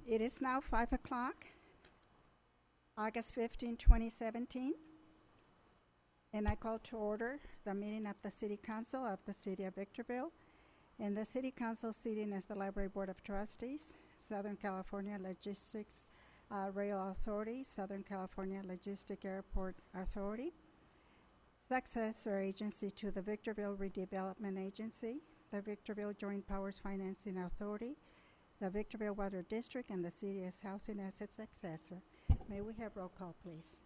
It is now 5 o'clock, August 15, 2017, and I call to order the meeting of the City Council of the City of Victorville, and the City Council sitting as the Library Board of Trustees, Southern California Logistics Rail Authority, Southern California Logistic Airport Authority, successor agency to the Victorville Redevelopment Agency, the Victorville Joint Powers Financing Authority, the Victorville Water District, and the City as Housing as its successor. May we have roll call, please?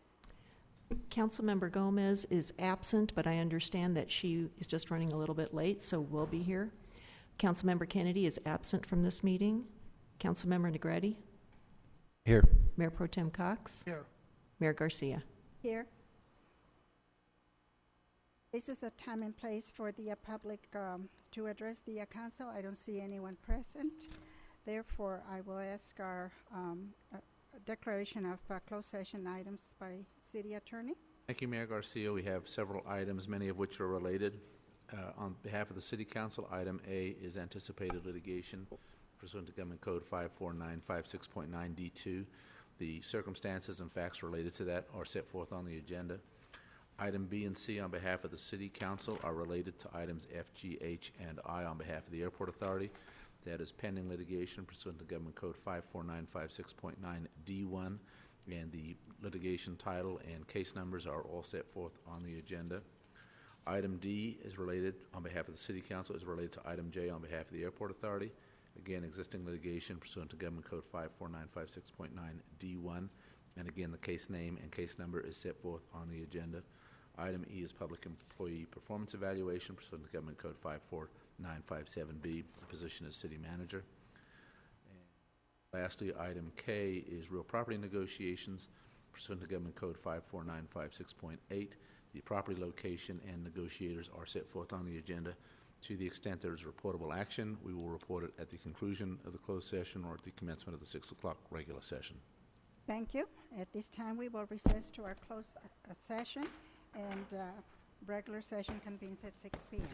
Councilmember Gomez is absent, but I understand that she is just running a little bit late, so will be here. Councilmember Kennedy is absent from this meeting. Councilmember Negrete? Here. Mayor Pro Tem Cox? Here. Mayor Garcia? Here. This is the time and place for the public to address the council. I don't see anyone present. Therefore, I will ask our declaration of closed session items by City Attorney. Thank you, Mayor Garcia. We have several items, many of which are related. On behalf of the City Council, item A is anticipated litigation pursuant to Government Code 54956.9 D2. The circumstances and facts related to that are set forth on the agenda. Item B and C on behalf of the City Council are related to items F, G, H, and I on behalf of the Airport Authority. That is pending litigation pursuant to Government Code 54956.9 D1, and the litigation title and case numbers are all set forth on the agenda. Item D is related on behalf of the City Council, is related to item J on behalf of the Airport Authority. Again, existing litigation pursuant to Government Code 54956.9 D1, and again, the case name and case number is set forth on the agenda. Item E is public employee performance evaluation pursuant to Government Code 54957B. The position is City Manager. And lastly, item K is real property negotiations pursuant to Government Code 54956.8. The property location and negotiators are set forth on the agenda. To the extent there is reportable action, we will report it at the conclusion of the closed session or at the commencement of the 6 o'clock regular session. Thank you. At this time, we will recess to our closed session, and regular session convenes at 6 p.m.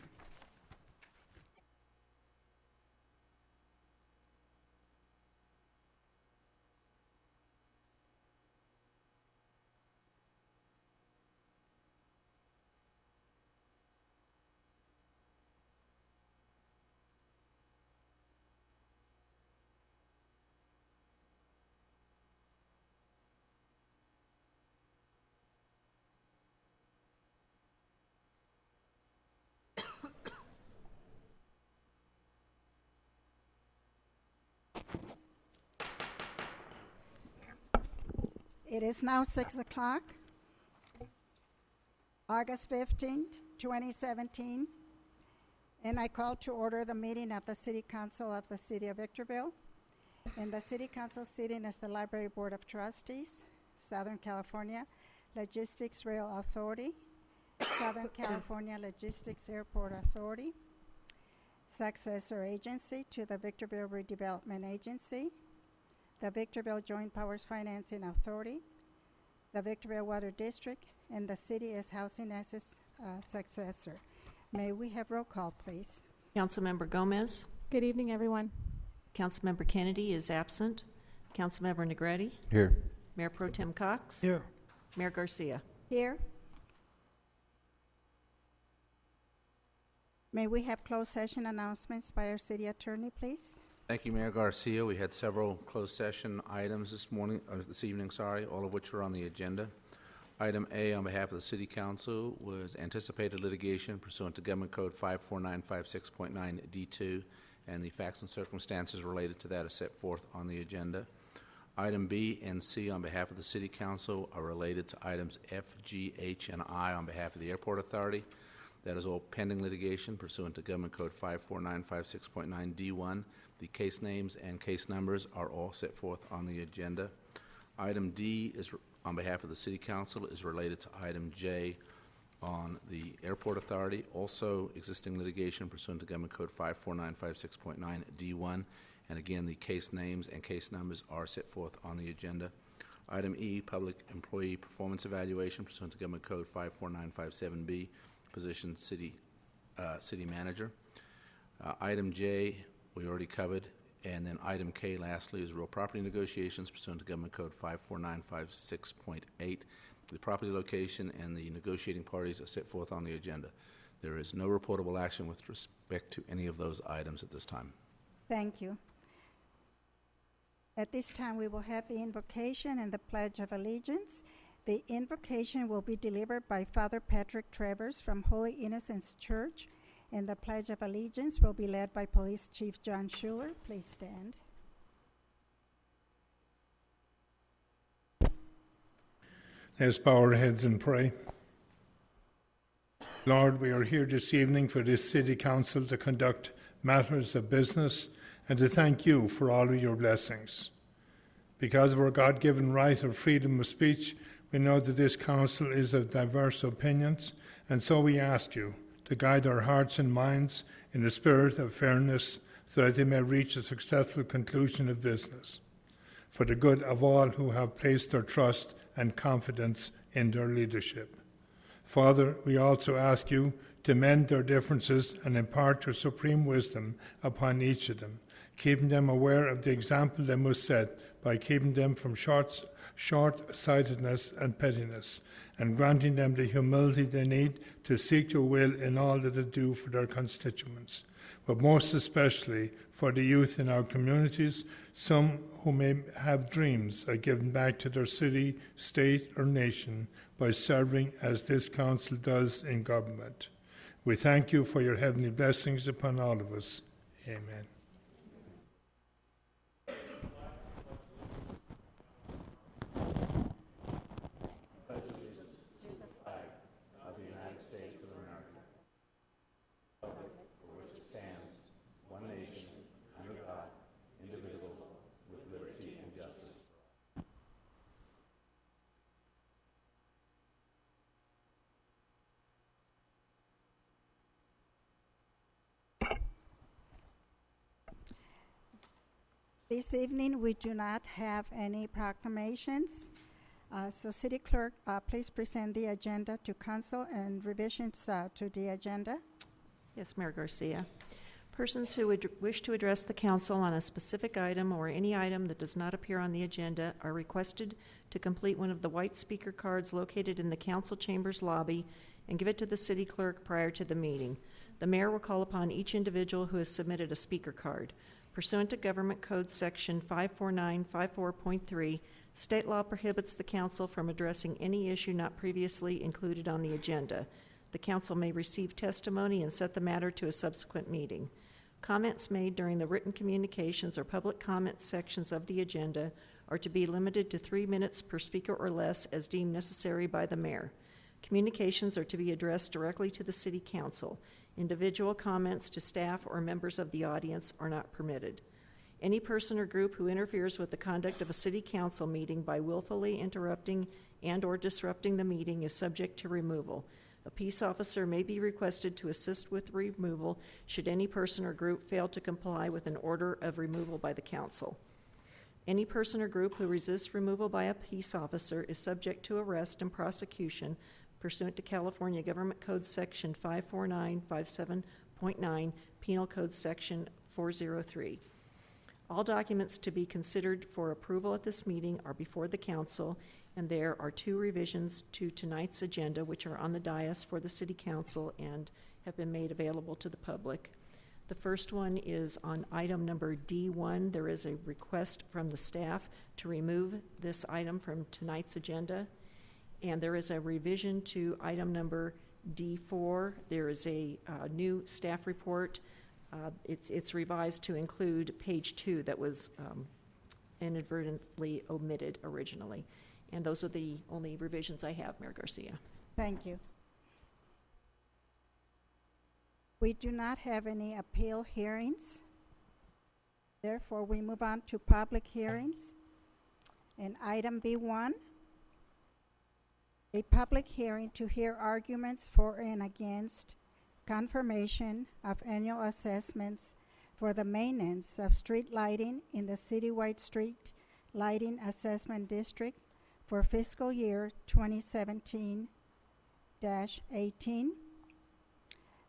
It is now 6 o'clock, August 15th, 2017, and I call to order the meeting of the City Council of the City of Victorville, and the City Council sitting as the Library Board of Trustees, Southern California Logistics Rail Authority, Southern California Logistics Airport Authority, successor agency to the Victorville Redevelopment Agency, the Victorville Joint Powers Financing Authority, the Victorville Water District, and the City as Housing as its successor. May we have roll call, please? Councilmember Gomez? Good evening, everyone. Councilmember Kennedy is absent. Councilmember Negrete? Here. Mayor Pro Tem Cox? Here. Mayor Garcia? Here. May we have closed session announcements by our City Attorney, please? Thank you, Mayor Garcia. We had several closed session items this evening, all of which are on the agenda. Item A on behalf of the City Council was anticipated litigation pursuant to Government Code 54956.9 D2, and the facts and circumstances related to that are set forth on the agenda. Item B and C on behalf of the City Council are related to items F, G, H, and I on behalf of the Airport Authority. That is all pending litigation pursuant to Government Code 54956.9 D1. The case names and case numbers are all set forth on the agenda. Item D is on behalf of the City Council is related to item J on the Airport Authority. Also existing litigation pursuant to Government Code 54956.9 D1. And again, the case names and case numbers are set forth on the agenda. Item E, public employee performance evaluation pursuant to Government Code 54957B, position City Manager. Item J, we already covered. And then item K, lastly, is real property negotiations pursuant to Government Code 54956.8. The property location and the negotiating parties are set forth on the agenda. There is no reportable action with respect to any of those items at this time. Thank you. At this time, we will have the invocation and the Pledge of Allegiance. The invocation will be delivered by Father Patrick Travers from Holy Innocents Church, and the Pledge of Allegiance will be led by Police Chief John Schuler. Please stand. Let's bow our heads and pray. Lord, we are here this evening for this City Council to conduct matters of business and to thank you for all of your blessings. Because of our God-given right of freedom of speech, we know that this council is of diverse opinions, and so we ask you to guide our hearts and minds in the spirit of fairness so that they may reach a successful conclusion of business, for the good of all who have placed their trust and confidence in their leadership. Father, we also ask you to mend their differences and impart your supreme wisdom upon each of them, keeping them aware of the example they must set by keeping them from short-sightedness and pettiness, and granting them the humility they need to seek your will in all that they do for their constituents, but most especially for the youth in our communities, some who may have dreams of giving back to their city, state, or nation by serving as this council does in government. We thank you for your heavenly blessings upon all of us. Amen. This evening, we do not have any proclamations. So City Clerk, please present the agenda to Council and revisions to the agenda. Yes, Mayor Garcia. Persons who would wish to address the council on a specific item or any item that does not appear on the agenda are requested to complete one of the white speaker cards located in the council chambers lobby and give it to the city clerk prior to the meeting. The mayor will call upon each individual who has submitted a speaker card. Pursuant to Government Code Section 54954.3, state law prohibits the council from addressing any issue not previously included on the agenda. The council may receive testimony and set the matter to a subsequent meeting. Comments made during the written communications or public comment sections of the agenda are to be limited to 3 minutes per speaker or less as deemed necessary by the mayor. Communications are to be addressed directly to the City Council. Individual comments to staff or members of the audience are not permitted. Any person or group who interferes with the conduct of a City Council meeting by willfully interrupting and/or disrupting the meeting is subject to removal. A peace officer may be requested to assist with removal should any person or group fail to comply with an order of removal by the Council. Any person or group who resists removal by a peace officer is subject to arrest and prosecution pursuant to California Government Code Section 54957.9, Penal Code Section 403. All documents to be considered for approval at this meeting are before the council, and there are 2 revisions to tonight's agenda, which are on the dais for the City Council and have been made available to the public. The first one is on item number D1. There is a request from the staff to remove this item from tonight's agenda. And there is a revision to item number D4. There is a new staff report. It's revised to include page 2 that was inadvertently omitted originally. And those are the only revisions I have, Mayor Garcia. Thank you. We do not have any appeal hearings. Therefore, we move on to public hearings. And item B1, a public hearing to hear arguments for and against confirmation of annual assessments for the maintenance of street lighting in the citywide street lighting assessment district for fiscal year 2017-18.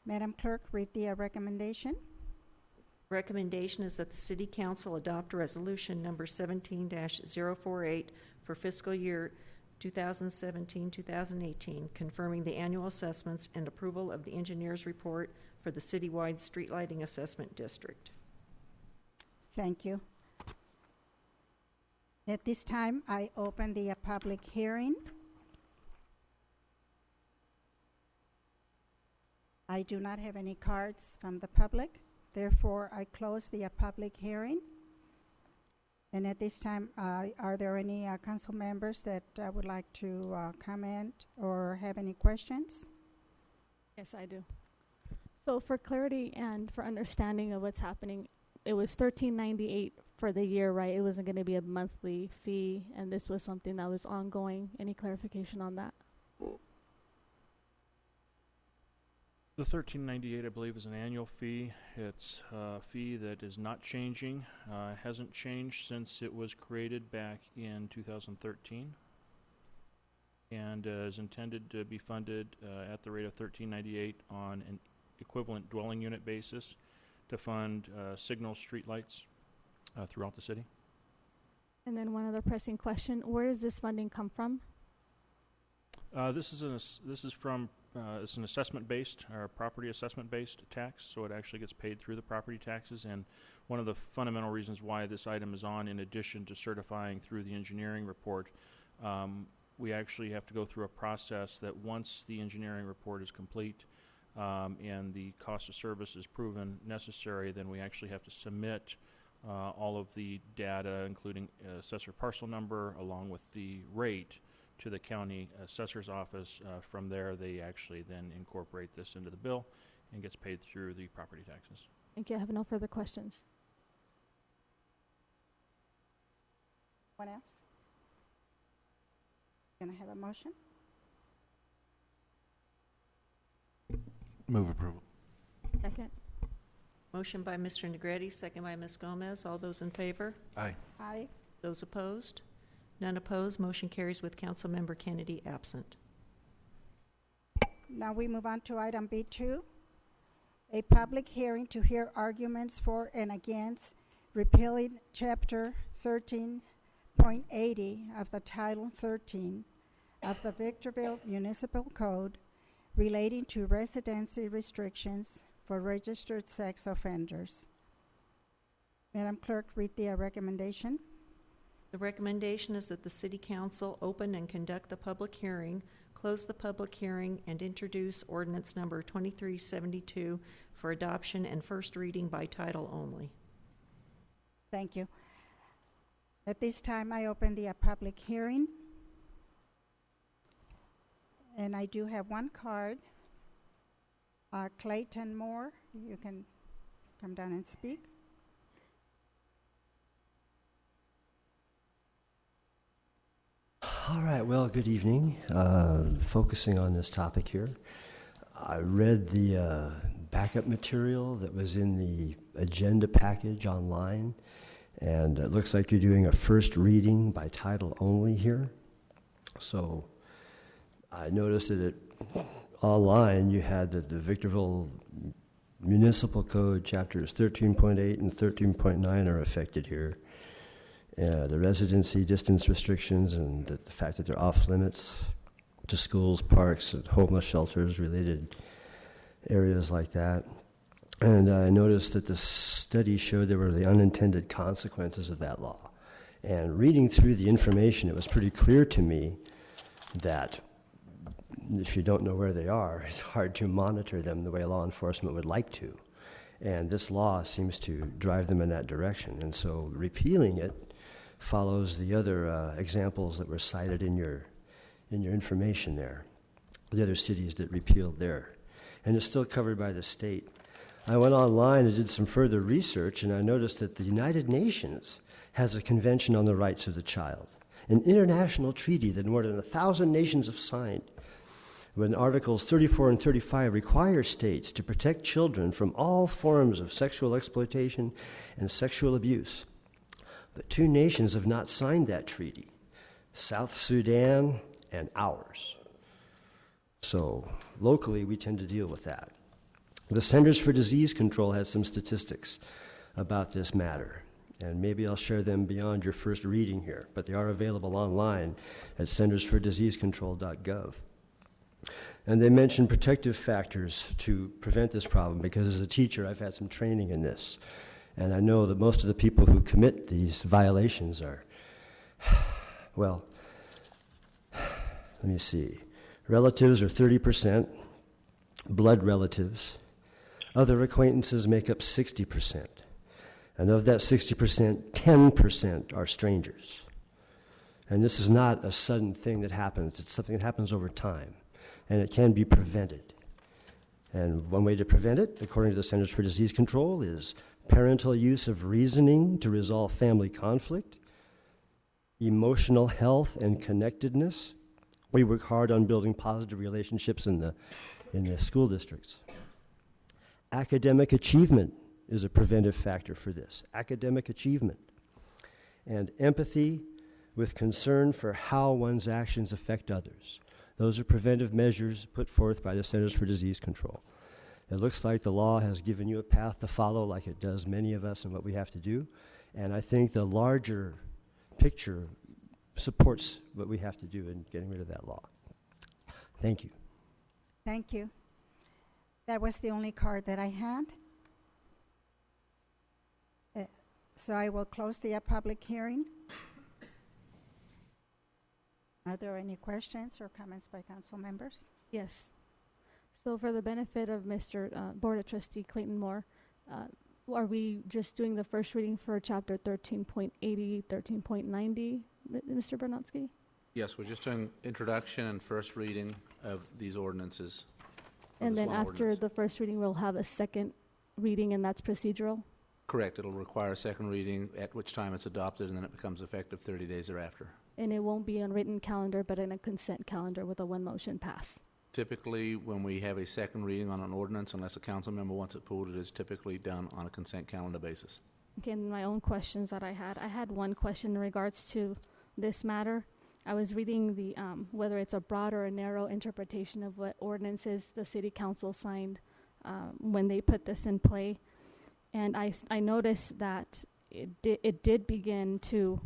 Madam Clerk, read the recommendation. Recommendation is that the City Council adopt Resolution Number 17-048 for fiscal year 2017-2018, confirming the annual assessments and approval of the engineer's report for the citywide street lighting assessment district. Thank you. At this time, I open the public hearing. I do not have any cards from the public. Therefore, I close the public hearing. And at this time, are there any council members that would like to comment or have any questions? Yes, I do. So for clarity and for understanding of what's happening, it was $13.98 for the year, right? It wasn't going to be a monthly fee, and this was something that was ongoing. Any clarification on that? The $13.98, I believe, is an annual fee. It's a fee that is not changing. Hasn't changed since it was created back in 2013, and is intended to be funded at the rate of $13.98 on an equivalent dwelling unit basis to fund signal streetlights throughout the city. And then one other pressing question: where does this funding come from? This is from it's an assessment-based or property assessment-based tax, so it actually gets paid through the property taxes. And one of the fundamental reasons why this item is on, in addition to certifying through the engineering report, we actually have to go through a process that once the engineering report is complete and the cost of service is proven necessary, then we actually have to submit all of the data, including assessor parcel number, along with the rate, to the county assessor's office. From there, they actually then incorporate this into the bill and gets paid through the property taxes. Thank you. I have no further questions. Anyone else? Can I have a motion? Move approval. Second. Motion by Mr. Negretti, second by Ms. Gomez. All those in favor? Aye. Aye. Those opposed? None opposed. Motion carries with Councilmember Kennedy absent. Now we move on to item B2, a public hearing to hear arguments for and against repealing Chapter 13.80 of the Title 13 of the Victorville Municipal Code relating to residency restrictions for registered sex offenders. Madam Clerk, read the recommendation. The recommendation is that the City Council open and conduct the public hearing, close the public hearing, and introduce ordinance number 2372 for adoption and first reading by title only. Thank you. At this time, I open the public hearing. And I do have one card. Clayton Moore, you can come down and speak. All right, well, good evening. Focusing on this topic here, I read the backup material that was in the agenda package online, and it looks like you're doing a first reading by title only here. So I noticed that online you had that the Victorville Municipal Code chapters 13.8 and 13.9 are affected here. The residency distance restrictions and the fact that they're off limits to schools, parks, and homeless shelters, related areas like that. And I noticed that the study showed there were the unintended consequences of that law. And reading through the information, it was pretty clear to me that if you don't know where they are, it's hard to monitor them the way law enforcement would like to. And this law seems to drive them in that direction. And so repealing it follows the other examples that were cited in your information there, the other cities that repealed there. And it's still covered by the state. I went online and did some further research, and I noticed that the United Nations has a Convention on the Rights of the Child, an international treaty that more than 1,000 nations have signed, when Articles 34 and 35 require states to protect children from all forms of sexual exploitation and sexual abuse. But two nations have not signed that treaty, South Sudan and ours. So locally, we tend to deal with that. The Centers for Disease Control has some statistics. about this matter. And maybe I'll share them beyond your first reading here, but they are available online at centersfordiseasecontrol.gov. And they mention protective factors to prevent this problem, because as a teacher, I've had some training in this. And I know that most of the people who commit these violations are, well, let me see. Relatives are 30%, blood relatives. Other acquaintances make up 60%. And of that 60%, 10% are strangers. And this is not a sudden thing that happens. It's something that happens over time. And it can be prevented. And one way to prevent it, according to the Centers for Disease Control, is parental use of reasoning to resolve family conflict, emotional health and connectedness. We work hard on building positive relationships in the school districts. Academic achievement is a preventive factor for this. Academic achievement. And empathy with concern for how one's actions affect others. Those are preventive measures put forth by the Centers for Disease Control. It looks like the law has given you a path to follow, like it does many of us, and what we have to do. And I think the larger picture supports what we have to do in getting rid of that law. Thank you. Thank you. That was the only card that I had. So I will close the public hearing. Are there any questions or comments by council members? Yes. So for the benefit of Mr. Board of Trustee Clayton Moore, are we just doing the first reading for Chapter 13.80, 13.90, Mr. Bernatsky? Yes, we're just doing introduction and first reading of these ordinances. And then after the first reading, we'll have a second reading, and that's procedural? Correct. It'll require a second reading, at which time it's adopted, and then it becomes effective 30 days thereafter. And it won't be on written calendar, but in a consent calendar with a one-motion pass? Typically, when we have a second reading on an ordinance, unless a council member wants it pulled, it is typically done on a consent calendar basis. Okay, and my own questions that I had one question in regards to this matter. I was reading the whether it's a broad or a narrow interpretation of what ordinances the city council signed when they put this in play, and I noticed that it did begin to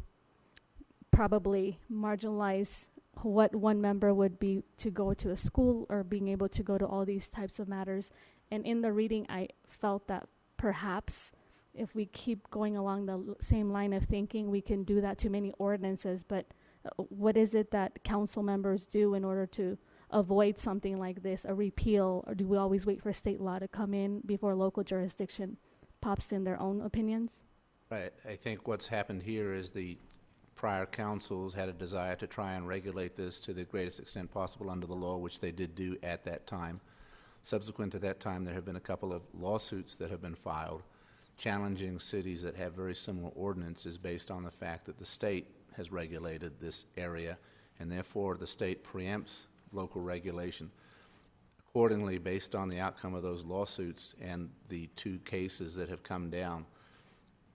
probably marginalize what one member would be to go to a school or being able to go to all these types of matters. And in the reading, I felt that perhaps if we keep going along the same line of thinking, we can do that to many ordinances. But what is it that council members do in order to avoid something like this, a repeal? Or do we always wait for state law to come in before local jurisdiction pops in their own opinions? Right. I think what's happened here is the prior councils had a desire to try and regulate this to the greatest extent possible under the law, which they did do at that time. Subsequent to that time, there have been a couple of lawsuits that have been filed challenging cities that have very similar ordinances based on the fact that the state has regulated this area, and therefore the state preempts local regulation. Accordingly, based on the outcome of those lawsuits and the two cases that have come down,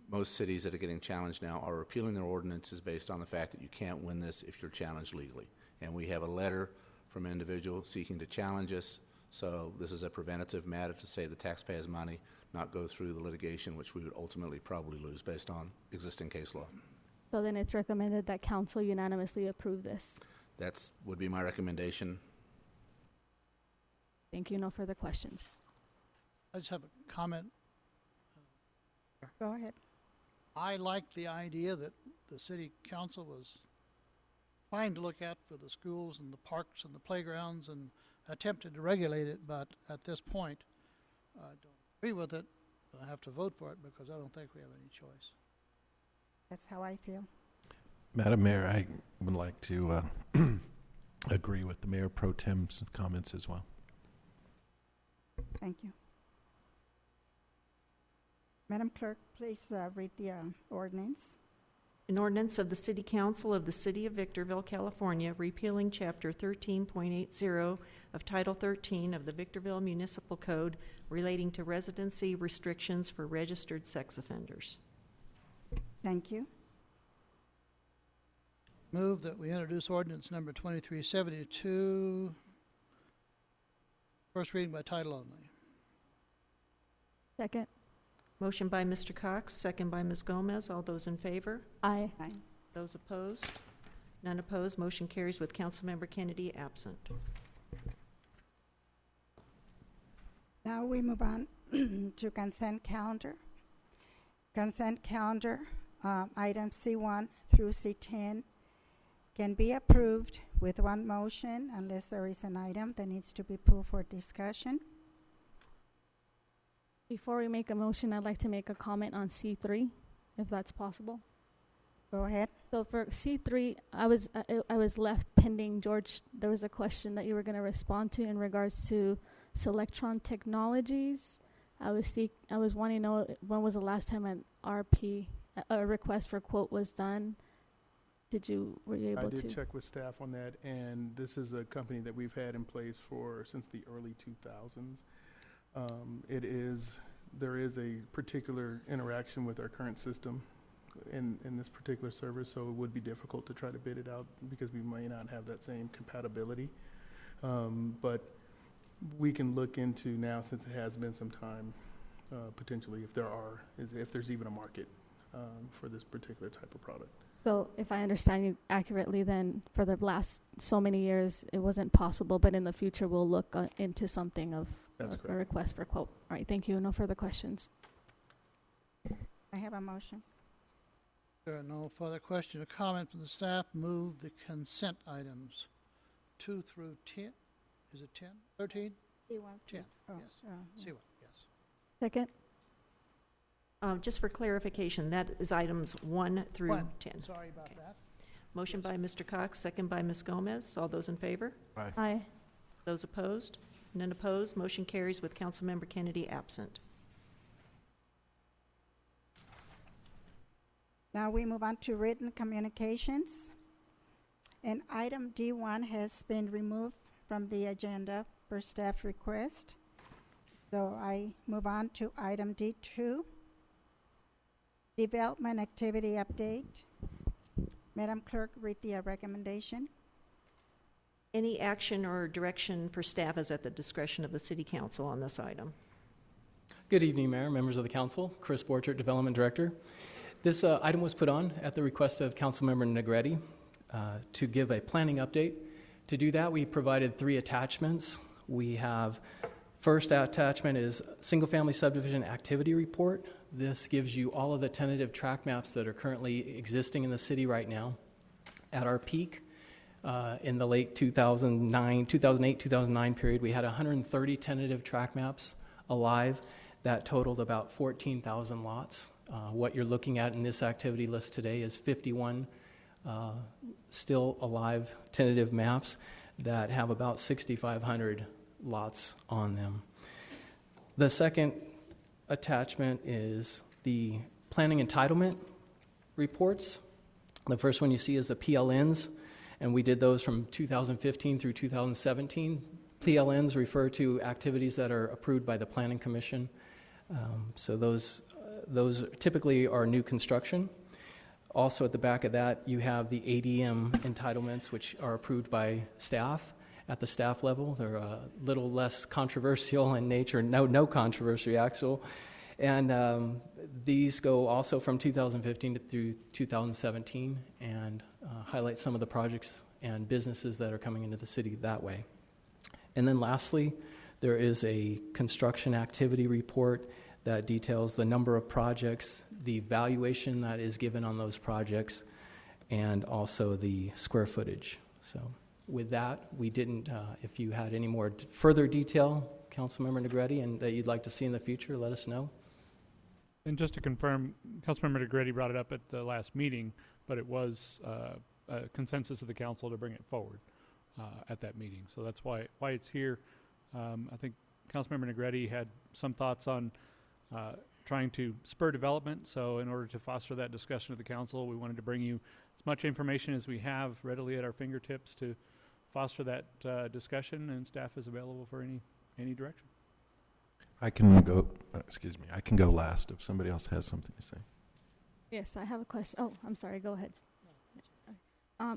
most cities that are getting challenged now are repealing their ordinances based on the fact that you can't win this if you're challenged legally. And we have a letter from an individual seeking to challenge us, so this is a preventative matter to save the taxpayers' money, not go through the litigation, which we would ultimately probably lose based on existing case law. So then it's recommended that council unanimously approve this. That would be my recommendation. Thank you. No further questions. I just have a comment. Go ahead. I like the idea that the city council was trying to look at for the schools and the parks and the playgrounds and attempted to regulate it, but at this point, I don't agree with it. I have to vote for it because I don't think we have any choice. That's how I feel. Madam Mayor, I would like to agree with the Mayor Pro Tem's comments as well. Thank you. Madam Clerk, please read the ordinance. An ordinance of the City Council of the City of Victorville, California, repealing Chapter 13.80 of Title 13 of the Victorville Municipal Code relating to residency restrictions for registered sex offenders. Thank you. Move that we introduce ordinance number 2372, first reading by title only. Second. Motion by Mr. Cox, second by Ms. Gomez. All those in favor? Aye. Aye. Those opposed? None opposed. Motion carries with Councilmember Kennedy absent. Now we move on to consent calendar. Consent calendar, items C1 through C10 can be approved with one motion unless there is an item that needs to be pulled for discussion. Before we make a motion, I'd like to make a comment on C3, if that's possible. Go ahead. So for C3, I was left pending. George, there was a question that you were going to respond to in regards to Selectron Technologies. I was wanting to know when was the last time an RP, a request for quote was done. Were you able to? I did check with staff on that, and this is a company that we've had in place since the early 2000s. There is a particular interaction with our current system in this particular service, so it would be difficult to try to bid it out because we may not have that same compatibility. But we can look into now, since it has been some time, potentially if there's even a market for this particular type of product. So if I understand you accurately, then for the last so many years, it wasn't possible, but in the future, we'll look into something of a request for quote. All right, thank you. No further questions. I have a motion. There are no further questions or comments from the staff. Move the consent items 2 through 10. Is it 10? 13? C1. 10. Oh, Yes. C1, yes. Second. Just for clarification, that is items 1 through 1. 10. Sorry about Okay. that. Motion by Mr. Cox, second by Ms. Gomez. All those in favor? Aye. Aye. Those opposed? None opposed. Motion carries with Councilmember Kennedy absent. Now we move on to written communications. And item D1 has been removed from the agenda per staff request. So I move on to item D2, development activity update. Madam Clerk, read the recommendation. Any action or direction for staff is at the discretion of the City Council on this item. Good evening, Mayor, members of the Council. Chris Borchert, Development Director. This item was put on at the request of Councilmember Negretti to give a planning update. To do that, we provided 3 attachments. We have, first attachment is single-family subdivision activity report. This gives you all of the tentative track maps that are currently existing in the city right now. At our peak, in the late 2008-2009 period, we had 130 tentative track maps alive that totaled about 14,000 lots. What you're looking at in this activity list today is 51 still alive tentative maps that have about 6,500 lots on them. The second attachment is the planning entitlement reports. The first one you see is the PLNs, and we did those from 2015 through 2017. PLNs refer to activities that are approved by the Planning Commission. So those typically are new construction. Also at the back of that, you have the ADM entitlements, which are approved by staff at the staff level. They're a little less controversial in nature, no controversy actual. And these go also from 2015 through 2017 and highlight some of the projects and businesses that are coming into the city that way. And then lastly, there is a construction activity report that details the number of projects, the valuation that is given on those projects, and also the square footage. So with that, we didn't, if you had any more further detail, Councilmember Negretti, and that you'd like to see in the future, let us know. And just to confirm, Councilmember Negretti brought it up at the last meeting, but it was a consensus of the council to bring it forward at that meeting. So that's why it's here. I think Councilmember Negretti had some thoughts on trying to spur development. So in order to foster that discussion of the council, we wanted to bring you as much information as we have readily at our fingertips to foster that discussion, and staff is available for any direction. I can go, I can go last if somebody else has something to say. Yes, I have a question. Oh, I'm sorry. Go ahead.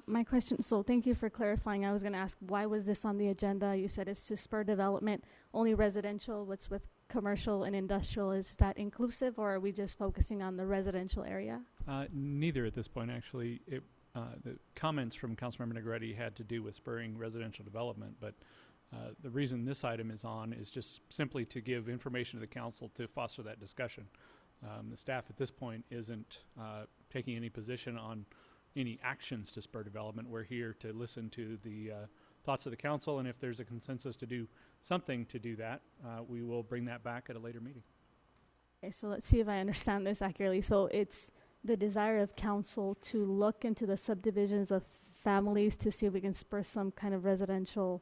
My question, so thank you for clarifying. I was going to ask, why was this on the agenda? You said it's to spur development, only residential. What's with commercial and industrial, is that inclusive, or are we just focusing on the residential area? Neither at this point, actually. The comments from Councilmember Negretti had to do with spurring residential development, but the reason this item is on is just simply to give information to the council to foster that discussion. The staff at this point isn't taking any position on any actions to spur development. We're here to listen to the thoughts of the council, and if there's a consensus to do something to do that, we will bring that back at a later meeting. Okay, so let's see if I understand this accurately. So it's the desire of council to look into the subdivisions of families to see if we can spur some kind of residential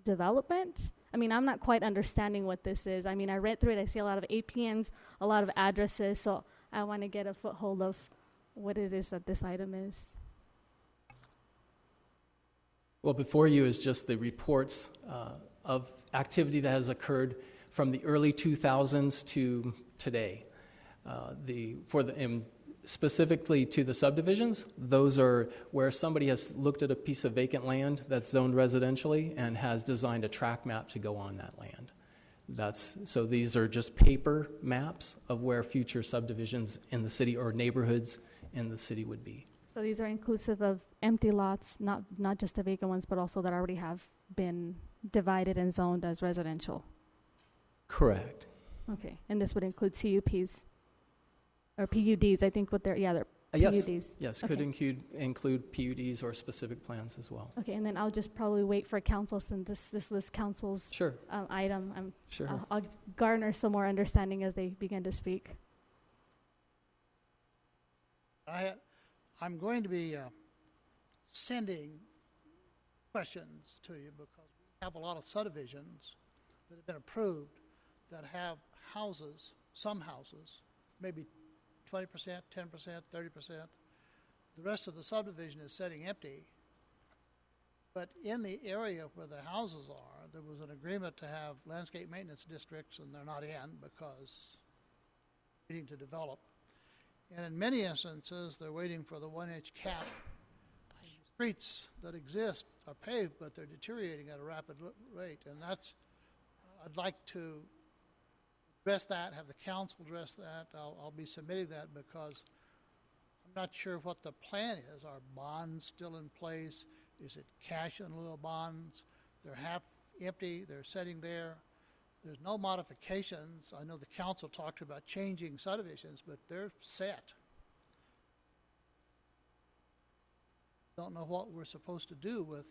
development? I mean, I'm not quite understanding what this is. I mean, I read through it. I see a lot of APNs, a lot of addresses, so I want to get a foothold of what it is that this item is. Well, before you is just the reports of activity that has occurred from the early 2000s to today. Specifically to the subdivisions, those are where somebody has looked at a piece of vacant land that's zoned residentially and has designed a track map to go on that land. So these are just paper maps of where future subdivisions in the city or neighborhoods in the city would be. So these are inclusive of empty lots, not just the vacant ones, but also that already have been divided and zoned as residential. Correct. Okay, and this would include CUPs or PUDs. I think they're PUDs. Yes, okay. Could include PUDs or specific plans as well. Okay, and then I'll just probably wait for council, since this was council's Sure. item. Sure. I'll garner some more understanding as they begin to speak. I'm going to be sending questions to you because we have a lot of subdivisions that have been approved that have houses, some houses, maybe 20%, 10%, 30%. The rest of the subdivision is sitting empty. But in the area where the houses are, there was an agreement to have landscape maintenance districts, and they're not in because they're waiting to develop. And in many instances, they're waiting for the 1-inch cap. The streets that exist are paved, but they're deteriorating at a rapid rate. And I'd like to address that, have the council address that. I'll be submitting that because I'm not sure what the plan is. Are bonds still in place? Is it cash in lieu of bonds? They're half empty. They're sitting there. There's no modifications. I know the council talked about changing subdivisions, but they're set. Don't know what we're supposed to do with.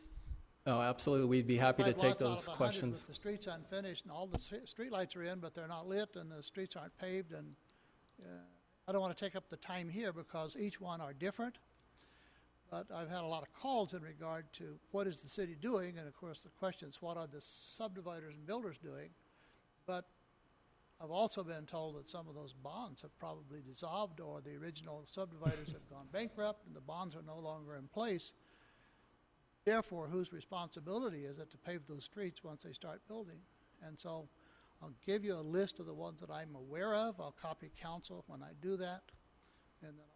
Oh, absolutely. We'd be happy to take lots out those of 100 questions. With the streets unfinished and all the street lights are in, but they're not lit and the streets aren't paved. And I don't want to take up the time here because each one are different. But I've had a lot of calls in regard to what is the city doing, and of course the question is what are the subdividers and builders doing. But I've also been told that some of those bonds have probably dissolved or the original subdividers have gone bankrupt and the bonds are no longer in place. Therefore, whose responsibility is it to pave those streets once they start building? And so I'll give you a list of the ones that I'm aware of. I'll copy council when I do that. And then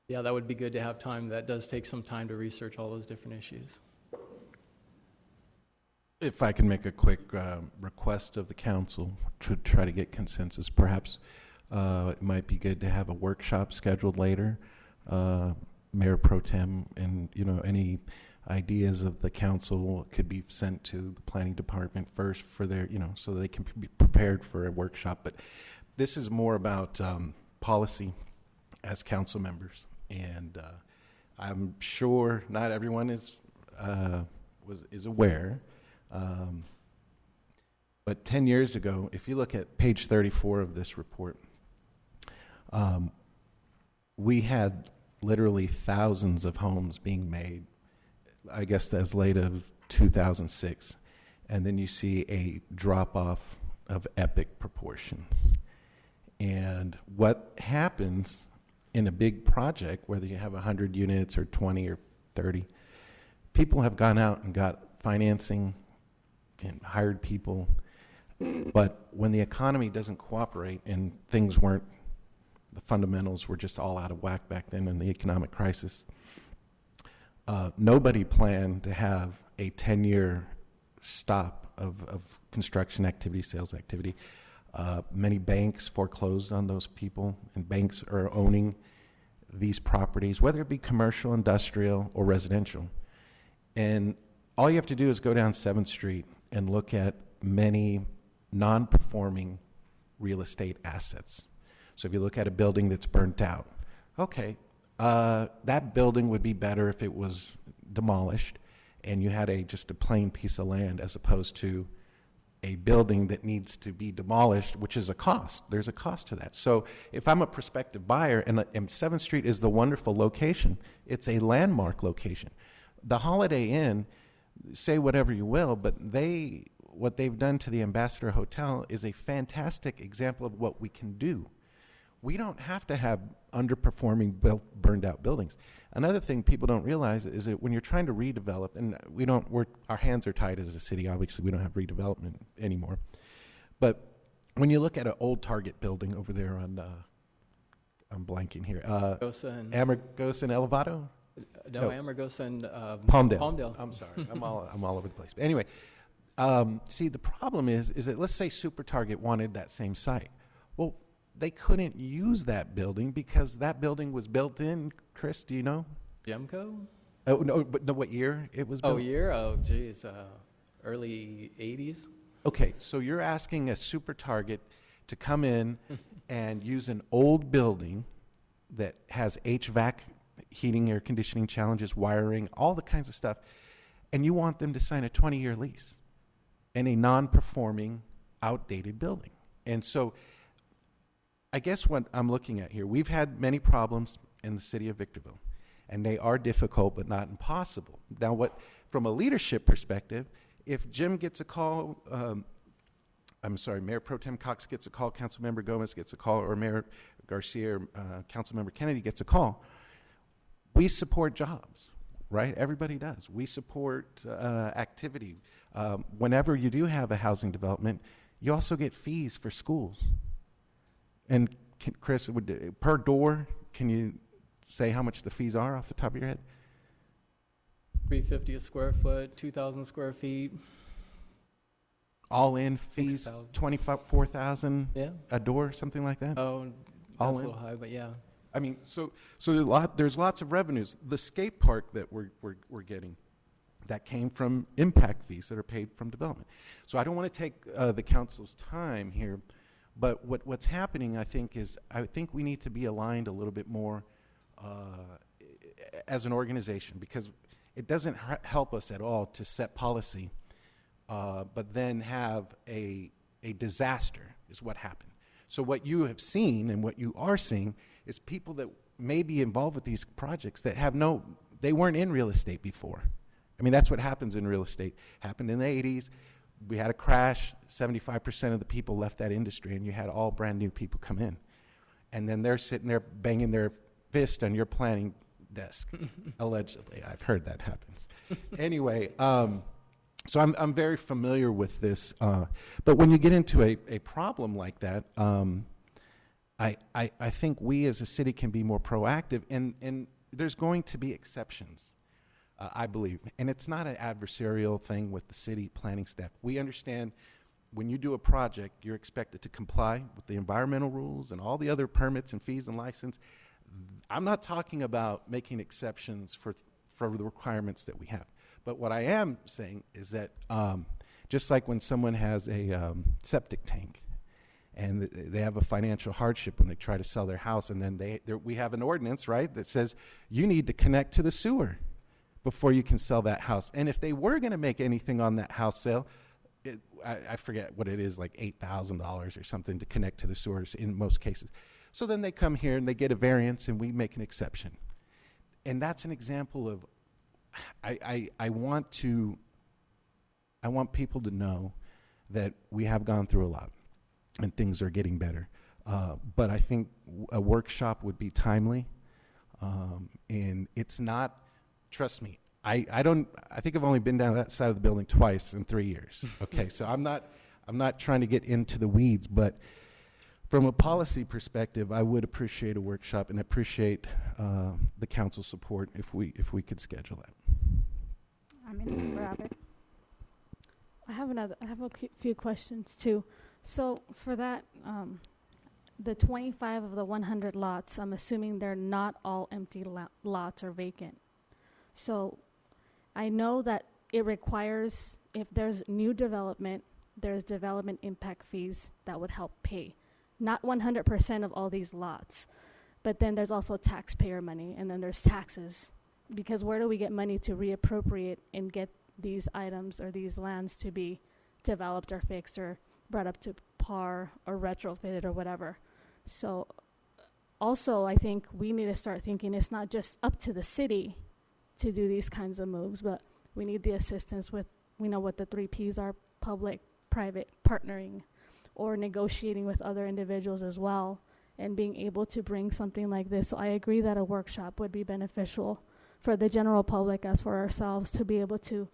Yeah, that would be good to have time. That does take some time to research all those different issues. If I can make a quick request of the council to try to get consensus, perhaps it might be good to have a workshop scheduled later. Mayor Pro Tem, and any ideas of the council could be sent to the planning department first for their, so they can be prepared for a workshop. But this is more about policy as council members, and I'm sure not everyone is aware. But 10 years ago, if you look at page 34 of this report, we had literally thousands of homes being made, I guess as late as 2006. And then you see a drop-off of epic proportions. And what happens in a big project, whether you have 100 units or 20 or 30, people have gone out and got financing and hired people. But when the economy doesn't cooperate and the fundamentals were just all out of whack back then in the economic crisis, nobody planned to have a 10-year stop of construction activity, sales activity. Many banks foreclosed on those people, and banks are owning these properties, whether it be commercial, industrial, or residential. And all you have to do is go down 7th Street and look at many non-performing real estate assets. So if you look at a building that's burnt out, okay, that building would be better if it was demolished and you had just a plain piece of land, as opposed to a building that needs to be demolished, which is a cost. There's a cost to that. So if I'm a prospective buyer, and 7th Street is the wonderful location, it's a landmark location. The Holiday Inn, say whatever you will, but what they've done to the Ambassador Hotel is a fantastic example of what we can do. We don't have to have underperforming, burned out buildings. Another thing people don't realize is that when you're trying to redevelop, and our hands are tied as a city, obviously we don't have redevelopment anymore. But when you look at an old Target building over there on, I'm blanking here, Amargosa and Elevado? No, Amargosa and Palmdale. I'm sorry, I'm all over the place. But anyway, see, the problem is that let's say Super Target wanted that same site. Well, they couldn't use that building because that building was built in, Chris, do you know? Gemco? Oh, no, but no, what year it was built? Oh, year? Oh, geez, early 80s. Okay, so you're asking a Super Target to come in and use an old building that has HVAC, heating, air conditioning challenges, wiring, all the kinds of stuff, and you want them to sign a 20-year lease in a non-performing, outdated building. And so I guess what I'm looking at here, we've had many problems in the city of Victorville, and they are difficult but not impossible. Now, from a leadership perspective, if Jim gets a call, Mayor Pro Tem Cox gets a call, Councilmember Gomez gets a call, or Mayor Garcia or Councilmember Kennedy gets a call, we support jobs, right? Everybody does. We support activity. Whenever you do have a housing development, you also get fees for schools. And Chris, per door, can you say how much the fees are off the top of your head? $350 a square foot, 2,000 square feet. All in fees, 24,000 a door, something like that. Oh, that's a little high, but yeah. I mean, so there's lots of revenues. The skate park that we're getting, that came from impact fees that are paid from development. So I don't want to take the council's time here. But what's happening, I think we need to be aligned a little bit more as an organization, because it doesn't help us at all to set policy, but then have a disaster is what happened. So what you have seen and what you are seeing is people that may be involved with these projects that they weren't in real estate before. I mean, that's what happens in real estate. Happened in the 80s. We had a crash, 75% of the people left that industry, and you had all brand new people come in. And then they're sitting there banging their fist on your planning desk, allegedly. I've heard that happens. Anyway, so I'm very familiar with this. But when you get into a problem like that, I think we as a city can be more proactive, and there's going to be exceptions. I believe. And it's not an adversarial thing with the city planning staff. We understand when you do a project, you're expected to comply with the environmental rules and all the other permits and fees and license. I'm not talking about making exceptions for the requirements that we have. But what I am saying is that just like when someone has a septic tank and they have a financial hardship when they try to sell their house, and then we have an ordinance, right, that says you need to connect to the sewer before you can sell that house. And if they were going to make anything on that house sale, I forget what it is, like $8,000 or something to connect to the sewers in most cases. So then they come here and they get a variance and we make an exception. And that's an example of, I want people to know that we have gone through a lot and things are getting better. But I think a workshop would be timely. And it's not, trust me, I think I've only been down that side of the building twice in 3 years. Okay, so I'm not trying to get into the weeds, but from a policy perspective, I would appreciate a workshop and appreciate the council support if we could schedule that. I'm in favor of it. I have a few questions too. So for that, the 25 of the 100 lots, I'm assuming they're not all empty lots or vacant. So I know that it requires, if there's new development, there's development impact fees that would help pay. Not 100% of all these lots, but then there's also taxpayer money, and then there's taxes. Because where do we get money to reappropriate and get these items or these lands to be developed or fixed or brought up to par or retrofitted or whatever? So also, I think we need to start thinking it's not just up to the city to do these kinds of moves, but we need the assistance with, we know what the 3 Ps are: public, private, partnering, or negotiating with other individuals as well, and being able to bring something like this. So I agree that a workshop would be beneficial for the general public as for ourselves to be able to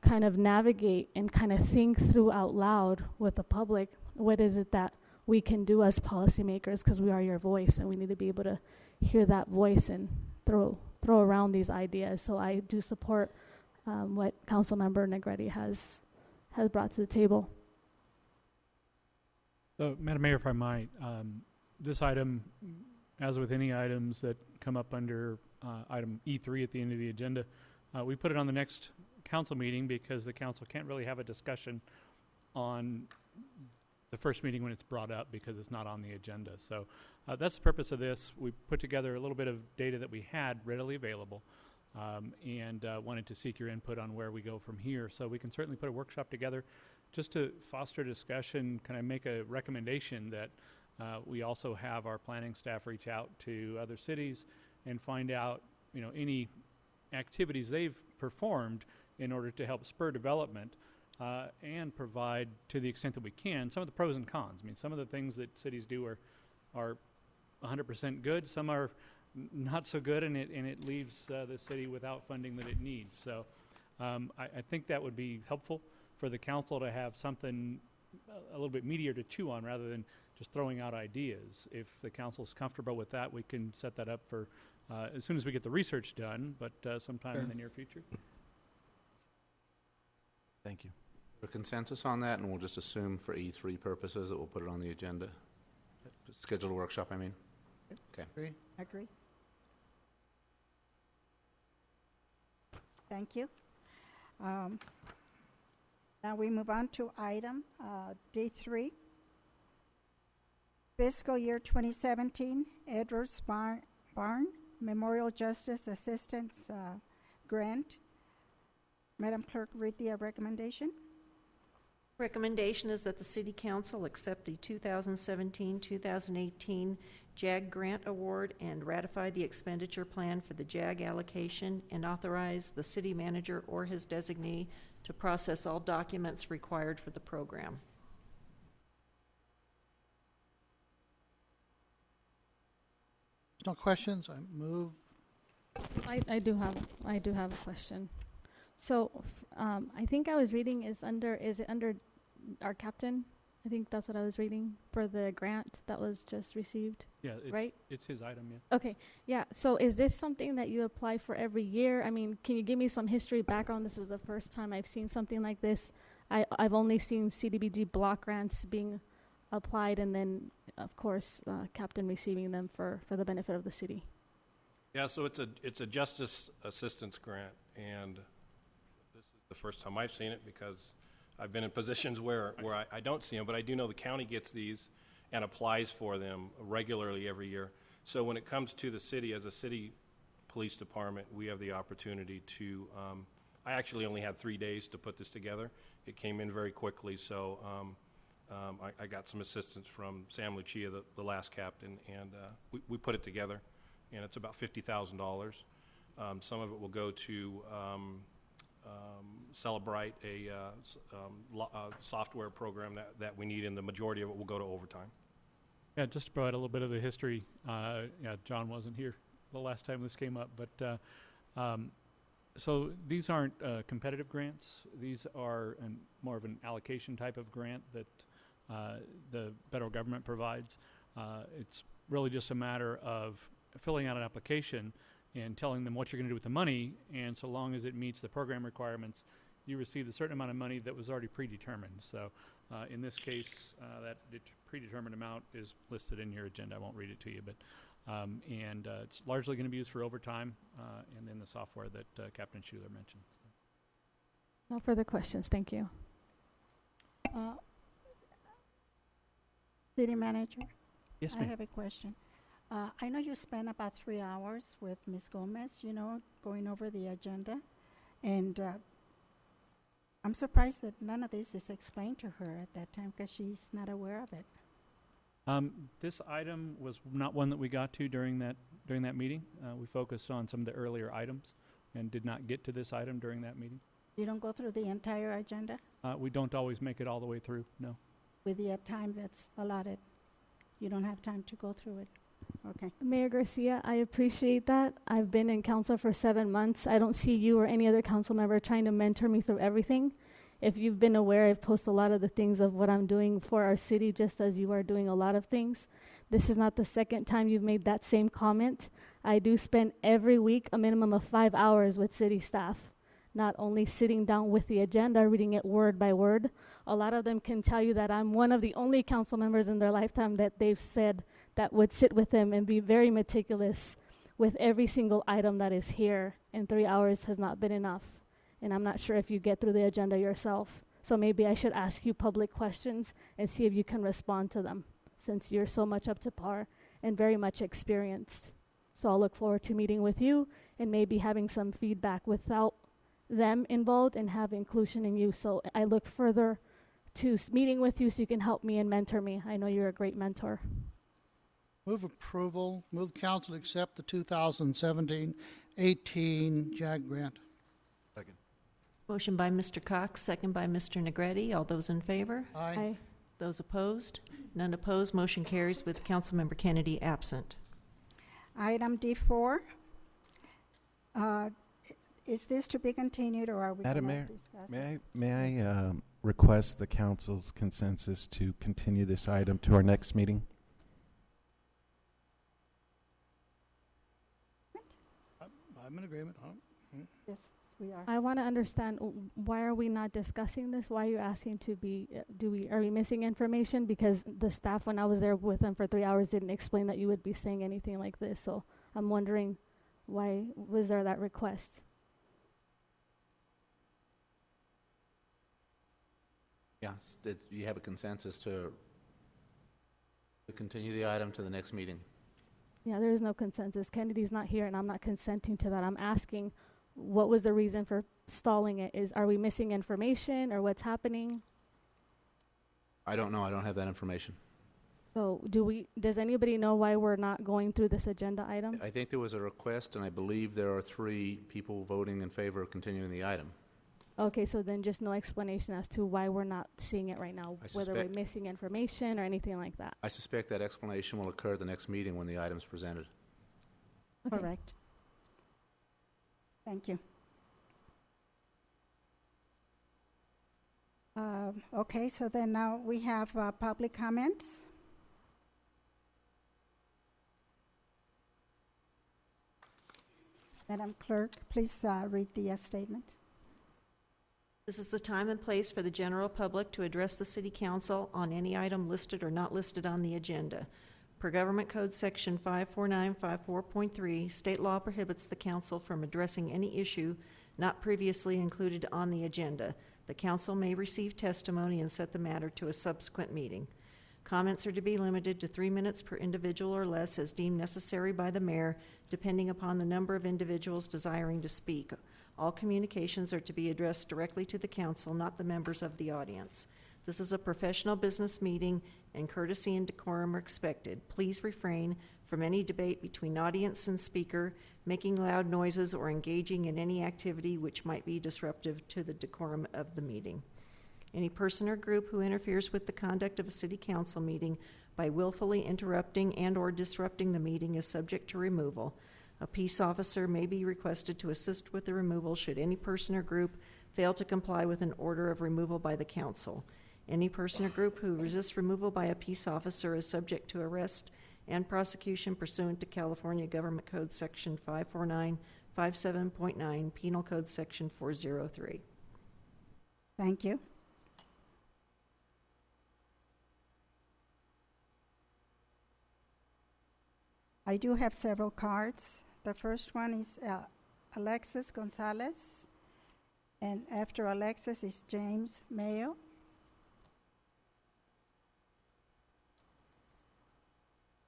kind of navigate and kind of think through out loud with the public, what is it that we can do as policymakers, because we are your voice and we need to be able to hear that voice and throw around these ideas. So I do support what Councilmember Negrete has brought to the table. So, Madam Mayor, if I might, this item, as with any items that come up under item E3 at the end of the agenda, we put it on the next council meeting because the council can't really have a discussion on the first meeting when it's brought up because it's not on the agenda. So that's the purpose of this. We put together a little bit of data that we had readily available and wanted to seek your input on where we go from here. So we can certainly put a workshop together just to foster discussion. Can I make a recommendation that we also have our planning staff reach out to other cities and find out, any activities they've performed in order to help spur development and provide, to the extent that we can, some of the pros and cons. I mean, some of the things that cities do are 100% good. Some are not so good, and it leaves the city without funding that it needs. So I think that would be helpful for the council to have something a little bit meatier to chew on rather than just throwing out ideas. If the council's comfortable with that, we can set that up for as soon as we get the research done, but sometime in the near future. Thank you. A consensus on that, and we'll just assume for E3 purposes that we'll put it on the agenda. Schedule a workshop, I mean. Okay. Agree. Thank you. Now we move on to item D3. Fiscal year 2017 Edwards Barn Memorial Justice Assistance Grant. Madam Clerk, read the recommendation. Recommendation is that the City Council accept the 2017-2018 JAG Grant Award and ratify the expenditure plan for the JAG allocation and authorize the City Manager or his designee to process all documents required for the program. No questions? I move. I do have a question. So I think I was reading is it under our captain? I think that's what I was reading for the grant that was just received. Yeah, right? It's his item, yeah. Okay, yeah. So is this something that you apply for every year? I mean, can you give me some history background? This is the first time I've seen something like this. I've only seen CDBG block grants being applied, and then, of course, captain receiving them for the benefit of the city. Yeah, so it's a justice assistance grant, and this is the first time I've seen it because I've been in positions where I don't see them, but I do know the county gets these and applies for them regularly every year. So when it comes to the city, as a city police department, we have the opportunity to, I actually only had 3 days to put this together. It came in very quickly, so I got some assistance from Sam Lucia, the last captain, and we put it together, and it's about $50,000. Some of it will go to Celebrate, a software program that we need, and the majority of it will go to overtime. Yeah, just to provide a little bit of the history. John wasn't here the last time this came up, but so these aren't competitive grants. These are more of an allocation type of grant that the federal government provides. It's really just a matter of filling out an application and telling them what you're going to do with the money, and so long as it meets the program requirements you received a certain amount of money that was already predetermined. So in this case, that predetermined amount is listed in your agenda. I won't read it to you, but it's largely going to be used for overtime and then the software that Captain Schuler mentioned. So. No further questions. Thank you. City Manager, Yes, I ma'am. have a question. I know you spent about 3 hours with Ms. Gomez, going over the agenda, and I'm surprised that none of this is explained to her at that time because she's not aware of it. This item was not one that we got to during that meeting. We focused on some of the earlier items and did not get to this item during that meeting. You don't go through the entire agenda We don't always make it all the way through, no. with the time that's allotted? You don't have time to go through it? Okay. Mayor Garcia, I appreciate that. I've been in council for 7 months. I don't see you or any other council member trying to mentor me through everything. If you've been aware, I've posted a lot of the things of what I'm doing for our city, just as you are doing a lot of things. This is not the second time you've made that same comment. I do spend every week a minimum of 5 hours with city staff, not only sitting down with the agenda, reading it word by word. A lot of them can tell you that I'm one of the only council members in their lifetime that they've said that would sit with them and be very meticulous with every single item that is here. And 3 hours has not been enough. And I'm not sure if you get through the agenda yourself. So maybe I should ask you public questions and see if you can respond to them, since you're so much up to par and very much experienced. So I'll look forward to meeting with you and maybe having some feedback without them involved and have inclusion in you. So I look further to meeting with you so you can help me and mentor me. I know you're a great mentor. Move approval, move council accept the 2017-18 JAG grant. Second. Motion by Mr. Cox, second by Mr. Negretti. All those in favor? Aye. Those opposed? None opposed. Motion carries with Councilmember Kennedy absent. Item D4. Is this to be continued, or are we Madam going Mayor, to discuss it? may I request the council's consensus to continue this item to our next meeting? I'm in agreement. Yes, we are. I want to understand why are we not discussing this? Why are you asking to be? Are we missing information? Because the staff, when I was there with them for 3 hours, didn't explain that you would be saying anything like this. So I'm wondering, why was there that request? Yes, did you have a consensus to continue the item to the next meeting? Yeah, there is no consensus. Kennedy's not here, and I'm not consenting to that. I'm asking, what was the reason for stalling it? Are we missing information, or what's happening? I don't know. I don't have that information. So does anybody know why we're not going through this agenda item? I think there was a request, and I believe there are 3 people voting in favor of continuing the item. Okay, so then just no explanation as to why we're not seeing it right now, whether we're missing information or anything like that. I suspect that explanation will occur at the next meeting when the item's presented. Okay. Correct. Thank you. Okay, so then now we have public comments. Madam Clerk, please read the statement. This is the time and place for the general public to address the City Council on any item listed or not listed on the agenda. Per Government Code Section 54954.3, state law prohibits the Council from addressing any issue not previously included on the agenda. The Council may receive testimony and set the matter to a subsequent meeting. Comments are to be limited to 3 minutes per individual or less as deemed necessary by the mayor, depending upon the number of individuals desiring to speak. All communications are to be addressed directly to the council, not the members of the audience. This is a professional business meeting, and courtesy and decorum are expected. Please refrain from any debate between audience and speaker, making loud noises, or engaging in any activity which might be disruptive to the decorum of the meeting. Any person or group who interferes with the conduct of a city council meeting by willfully interrupting and or disrupting the meeting is subject to removal. A peace officer may be requested to assist with the removal should any person or group fail to comply with an order of removal by the council. Any person or group who resists removal by a peace officer is subject to arrest and prosecution pursuant to California Government Code Section 54957.9, Penal Code Section 403. Thank you. I do have several cards. The first one is Alexis Gonzalez, and after Alexis is James Mayo.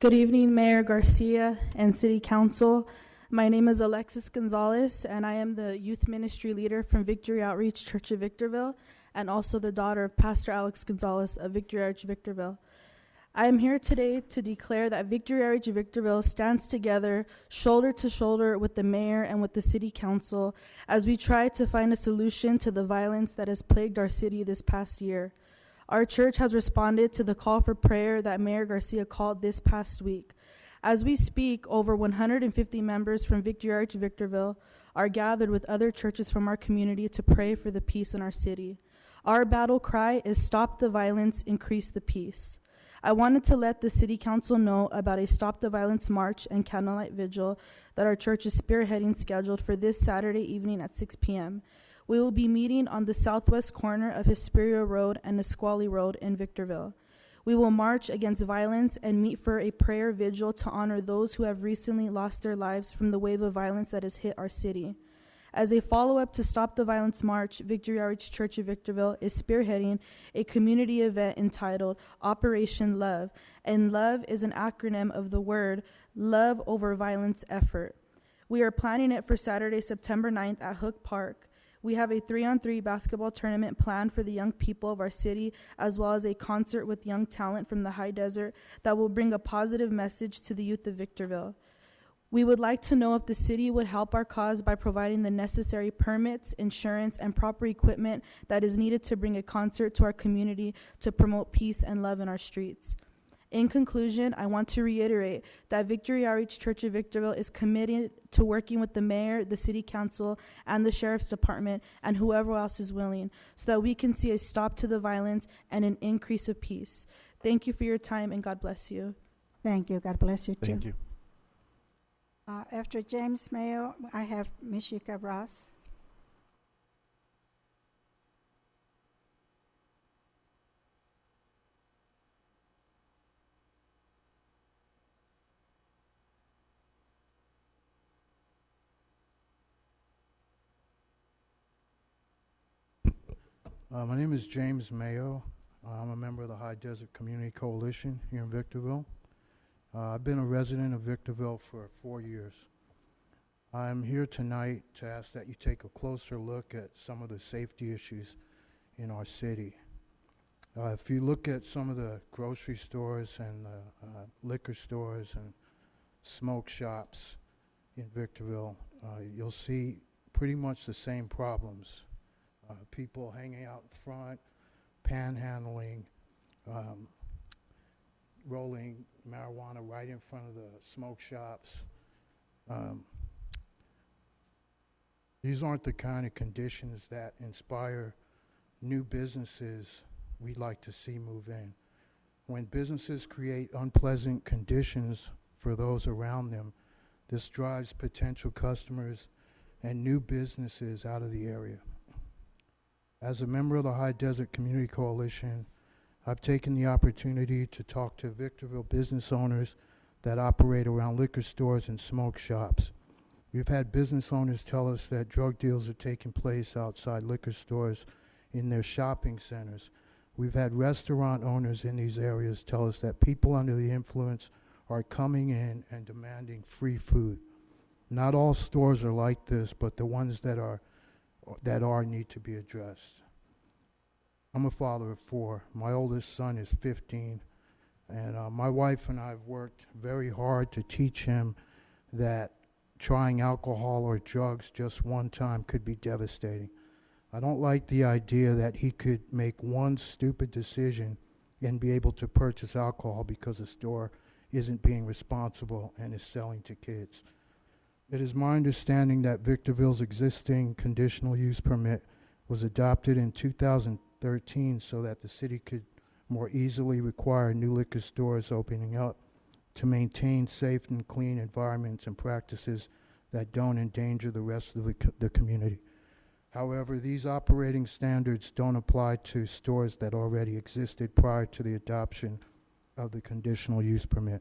Good evening, Mayor Garcia and City Council. My name is Alexis Gonzalez, and I am the youth ministry leader from Victory Outreach Church of Victorville, and also the daughter of Pastor Alex Gonzalez of Victory Outreach Victorville. I am here today to declare that Victory Outreach Victorville stands together, shoulder to shoulder with the mayor and with the city council as we try to find a solution to the violence that has plagued our city this past year. Our church has responded to the call for prayer that Mayor Garcia called this past week. As we speak, over 150 members from Victory Outreach Victorville are gathered with other churches from our community to pray for the peace in our city. Our battle cry is stop the violence, increase the peace. I wanted to let the City Council know about a Stop the Violence March and Candlelight Vigil that our church is spearheading, scheduled for this Saturday evening at 6 p.m. We will be meeting on the southwest corner of Hesperia Road and Nisqually Road in Victorville. We will march against violence and meet for a prayer vigil to honor those who have recently lost their lives from the wave of violence that has hit our city. As a follow-up to Stop the Violence March, Victory Outreach Church of Victorville is spearheading a community event entitled Operation Love, and LOVE is an acronym of the word Love Over Violence Effort. We are planning it for Saturday, September 9th at Hook Park. We have a 3-on-3 basketball tournament planned for the young people of our city, as well as a concert with young talent from the high desert that will bring a positive message to the youth of Victorville. We would like to know if the city would help our cause by providing the necessary permits, insurance, and proper equipment that is needed to bring a concert to our community to promote peace and love in our streets. In conclusion, I want to reiterate that Victory Outreach Church of Victorville is committed to working with the mayor, the city council, and the sheriff's department, and whoever else is willing, so that we can see a stop to the violence and an increase of peace. Thank you for your time, and God bless you. Thank you. God bless you, too. Thank you. After James Mayo, I have Mishika Ross. My name is James Mayo. I'm a member of the High Desert Community Coalition here in Victorville. I've been a resident of Victorville for 4 years. I'm here tonight to ask that you take a closer look at some of the safety issues in our city. If you look at some of the grocery stores and liquor stores and smoke shops in Victorville, you'll see pretty much the same problems. People hanging out in front, panhandling, rolling marijuana right in front of the smoke shops. These aren't the kind of conditions that inspire new businesses we'd like to see move in. When businesses create unpleasant conditions for those around them, this drives potential customers and new businesses out of the area. As a member of the High Desert Community Coalition, I've taken the opportunity to talk to Victorville business owners that operate around liquor stores and smoke shops. We've had business owners tell us that drug deals are taking place outside liquor stores in their shopping centers. We've had restaurant owners in these areas tell us that people under the influence are coming in and demanding free food. Not all stores are like this, but the ones that are need to be addressed. I'm a father of 4. My oldest son is 15, and my wife and I have worked very hard to teach him that trying alcohol or drugs just one time could be devastating. I don't like the idea that he could make one stupid decision and be able to purchase alcohol because the store isn't being responsible and is selling to kids. It is my understanding that Victorville's existing conditional use permit was adopted in 2013 so that the city could more easily require new liquor stores opening up to maintain safe and clean environments and practices that don't endanger the rest of the community. However, these operating standards don't apply to stores that already existed prior to the adoption of the conditional use permit.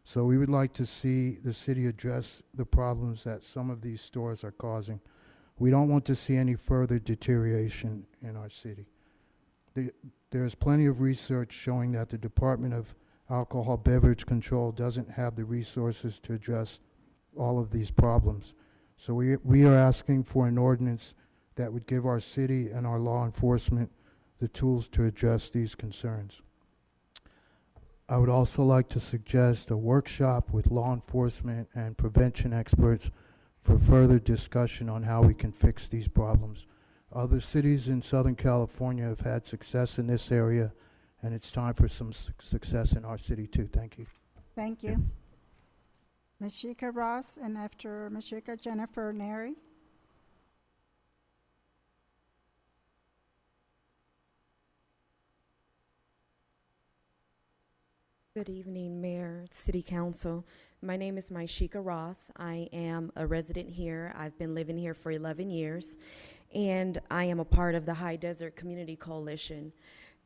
So we would like to see the city address the problems that some of these stores are causing. We don't want to see any further deterioration in our city. There's plenty of research showing that the Department of Alcohol Beverage Control doesn't have the resources to address all of these problems. So we are asking for an ordinance that would give our city and our law enforcement the tools to address these concerns. I would also like to suggest a workshop with law enforcement and prevention experts for further discussion on how we can fix these problems. Other cities in Southern California have had success in this area, and it's time for some success in our city too. Thank you. Thank you. Ms. Sheikha Ross, and after Ms. Sheikha, Jennifer Neri. Good evening, Mayor, City Council. My name is Maishika Ross. I am a resident here. I've been living here for 11 years, and I am a part of the High Desert Community Coalition.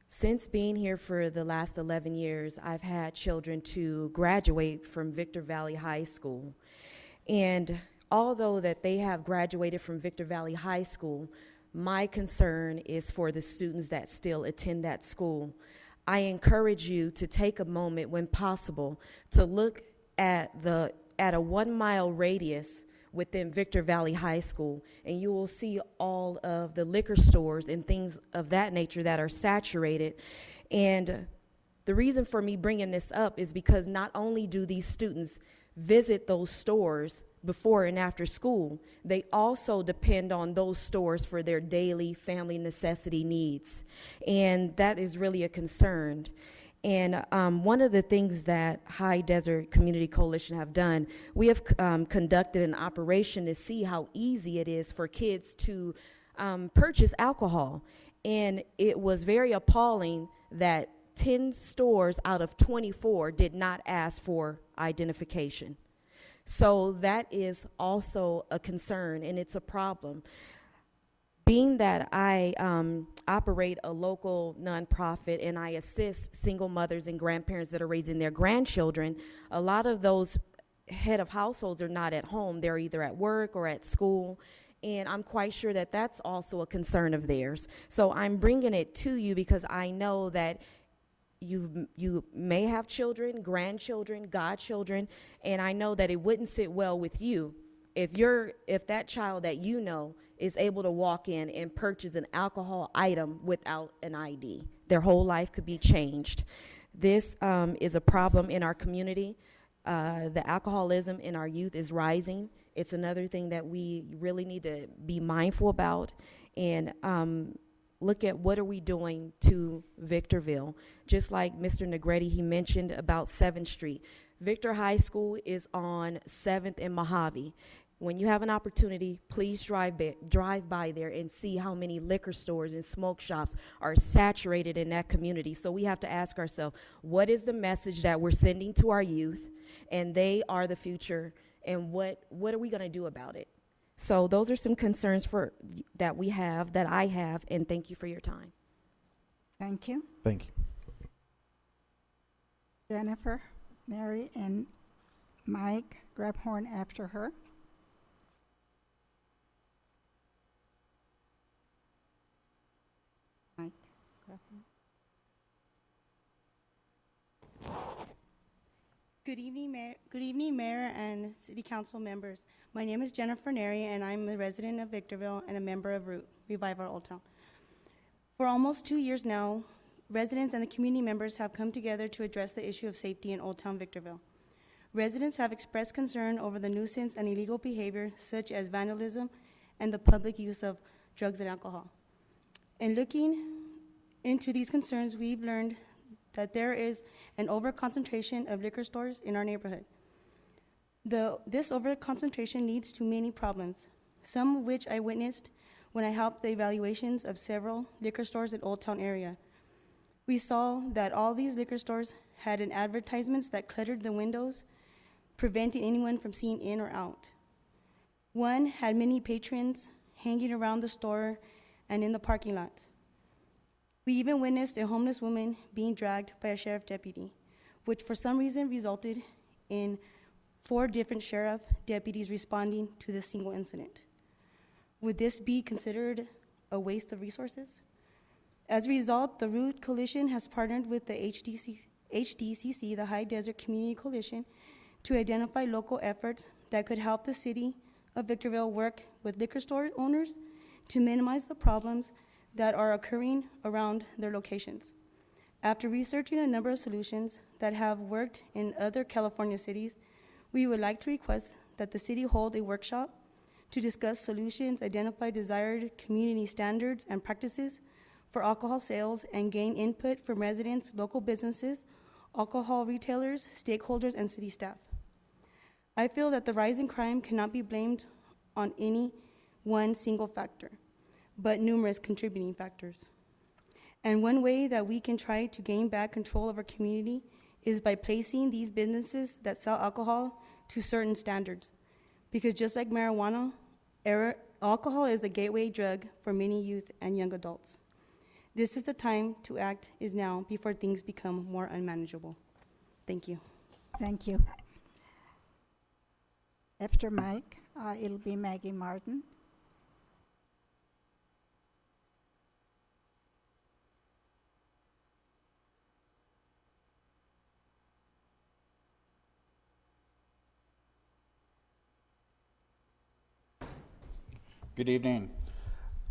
Since being here for the last 11 years, I've had children to graduate from Victor Valley High School. And although that they have graduated from Victor Valley High School, my concern is for the students that still attend that school. I encourage you to take a moment when possible to look at a 1 mile radius within Victor Valley High School, and you will see all of the liquor stores and things of that nature that are saturated. And the reason for me bringing this up is because not only do these students visit those stores before and after school, they also depend on those stores for their daily family necessity needs. And that is really a concern. And one of the things that High Desert Community Coalition have done, we have conducted an operation to see how easy it is for kids to purchase alcohol. And it was very appalling that 10 stores out of 24 did not ask for identification. So that is also a concern, and it's a problem. Being that I operate a local nonprofit and I assist single mothers and grandparents that are raising their grandchildren, a lot of those head of households are not at home. They're either at work or at school, and I'm quite sure that that's also a concern of theirs. So I'm bringing it to you because I know that you may have children, grandchildren, godchildren, and I know that it wouldn't sit well with you if that child that you know is able to walk in and purchase an alcohol item without an ID. Their whole life could be changed. This is a problem in our community. The alcoholism in our youth is rising. It's another thing that we really need to be mindful about and look at what are we doing to Victorville. Just like Mr. Negretti, he mentioned about 7th Street. Victor High School is on 7th and Mojave. When you have an opportunity, please drive by there and see how many liquor stores and smoke shops are saturated in that community. So we have to ask ourselves, what is the message that we're sending to our youth? And they are the future, and what are we going to do about it? So those are some concerns that I have, and thank you for your time. Thank you. Thank you. Jennifer, Mary, and Mike Grabhorn after her. Mike Grabhorn. Good evening, Mayor and City Council members. My name is Jennifer Neri, and I'm a resident of Victorville and a member of Root, Revive Our Old Town. For almost 2 years now, residents and the community members have come together to address the issue of safety in Old Town Victorville. Residents have expressed concern over the nuisance and illegal behavior, such as vandalism and the public use of drugs and alcohol. In looking into these concerns, we've learned that there is an over-concentration of liquor stores in our neighborhood. This over-concentration leads to many problems, some of which I witnessed when I helped the evaluations of several liquor stores in Old Town area. We saw that all these liquor stores had advertisements that cluttered the windows, preventing anyone from seeing in or out. One had many patrons hanging around the store and in the parking lot. We even witnessed a homeless woman being dragged by a sheriff deputy, which for some reason resulted in 4 different sheriff deputies responding to this single incident. Would this be considered a waste of resources? As a result, the Root Coalition has partnered with the HDCC, the High Desert Community Coalition, to identify local efforts that could help the city of Victorville work with liquor store owners to minimize the problems that are occurring around their locations. After researching a number of solutions that have worked in other California cities, we would like to request that the city hold a workshop to discuss solutions, identify desired community standards and practices for alcohol sales, and gain input from residents, local businesses, alcohol retailers, stakeholders, and city staff. I feel that the rise in crime cannot be blamed on any one single factor, but numerous contributing factors. And one way that we can try to gain back control of our community is by placing these businesses that sell alcohol to certain standards. Because just like marijuana, alcohol is a gateway drug for many youth and young adults. This is the time to act is now before things become more unmanageable. Thank you. Thank you. After Mike, it'll be Maggie Martin. Good evening.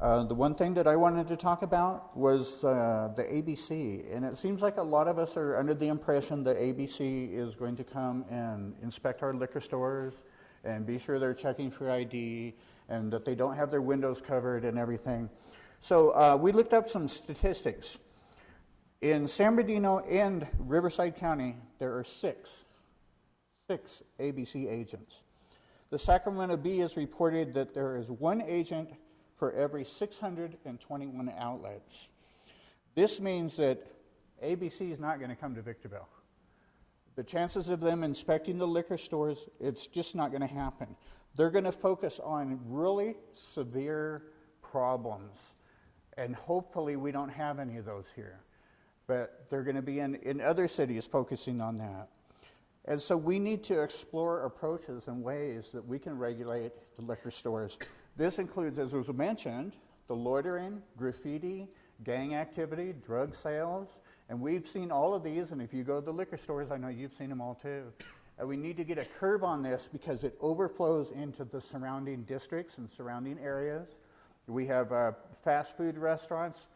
The one thing that I wanted to talk about was the ABC, and it seems like a lot of us are under the impression that ABC is going to come and inspect our liquor stores and be sure they're checking for ID and that they don't have their windows covered and everything. So we looked up some statistics. In San Bernardino and Riverside County, there are six ABC agents. The Sacramento Bee has reported that there is 1 agent for every 621 outlets. This means that ABC is not going to come to Victorville. The chances of them inspecting the liquor stores, it's just not going to happen. They're going to focus on really severe problems, and hopefully we don't have any of those here. But they're going to be in other cities focusing on that. And so we need to explore approaches and ways that we can regulate the liquor stores. This includes, as was mentioned, the loitering, graffiti, gang activity, drug sales, and we've seen all of these, and if you go to the liquor stores, I know you've seen them all too. And we need to get a curb on this because it overflows into the surrounding districts and surrounding areas. We have fast food restaurants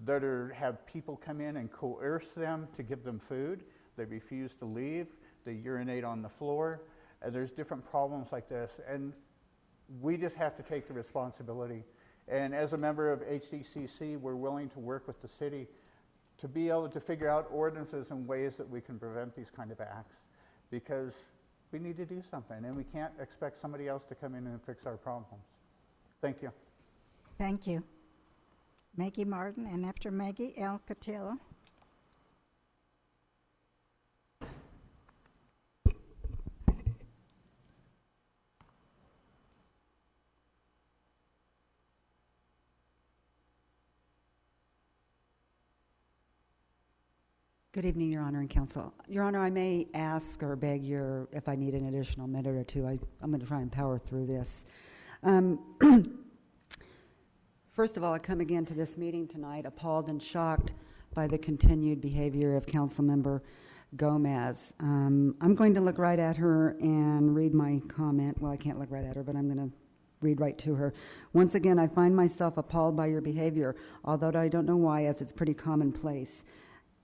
that have people come in and coerce them to give them food. They refuse to leave. They urinate on the floor. And there's different problems like this. And we just have to take the responsibility. And as a member of HDCC, we're willing to work with the city to be able to figure out ordinances and ways that we can prevent these kind of acts, because we need to do something, and we can't expect somebody else to come in and fix our problems. Thank you. Thank you. Maggie Martin, and after Maggie, El Cotillo. Good evening, Your Honor and Counsel. Your Honor, I may ask or beg if I need an additional minute or two. I'm going to try and power through this. First of all, I come again to this meeting tonight appalled and shocked by the continued behavior of Councilmember Gomez. I'm going to look right at her and read my comment. Well, I can't look right at her, but I'm going to read right to her. Once again, I find myself appalled by your behavior, although I don't know why, as it's pretty commonplace.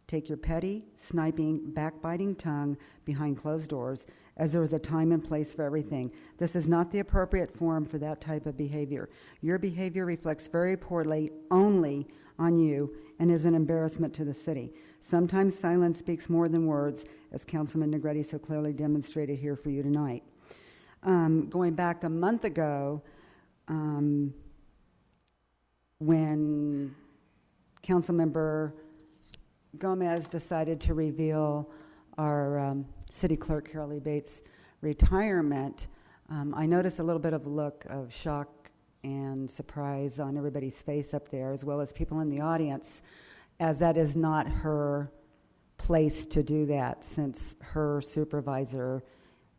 Take your petty, sniping, backbiting tongue behind closed doors, as there is a time and place for everything. This is not the appropriate forum for that type of behavior. Your behavior reflects very poorly only on you and is an embarrassment to the city. Sometimes silence speaks more than words, as Councilman Negretti so clearly demonstrated here for you tonight. Going back a month ago, when Councilmember Gomez decided to reveal our city clerk, Carol Lee Bates' retirement, I noticed a little bit of a look of shock and surprise on everybody's face up there, as well as people in the audience, as that is not her place to do that, since her supervisor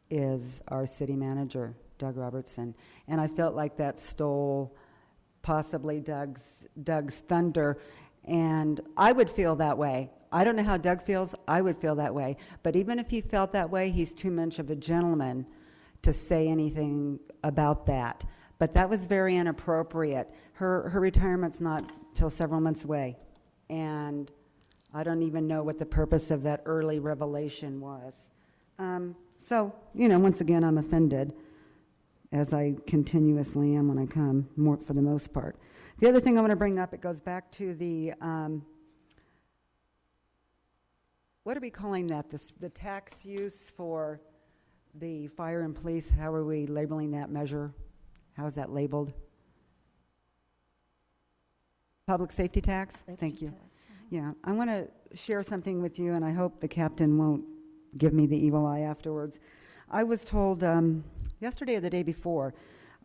is our city manager, Doug Robertson. And I felt like that stole possibly Doug's thunder, and I would feel that way. I don't know how Doug feels. I would feel that way. But even if he felt that way, he's too much of a gentleman to say anything about that. But that was very inappropriate. Her retirement's not till several months away, and I don't even know what the purpose of that early revelation was. So, once again, I'm offended, as I continuously am when I come, more for the most part. The other thing I want to bring up, it goes back to the, what are we calling that? The tax use for the fire and police. How are we labeling that measure? How is that labeled? Public safety tax? Thank you. Yeah, I want to share something with you, and I hope the captain won't give me the evil eye afterwards. I was told yesterday or the day before,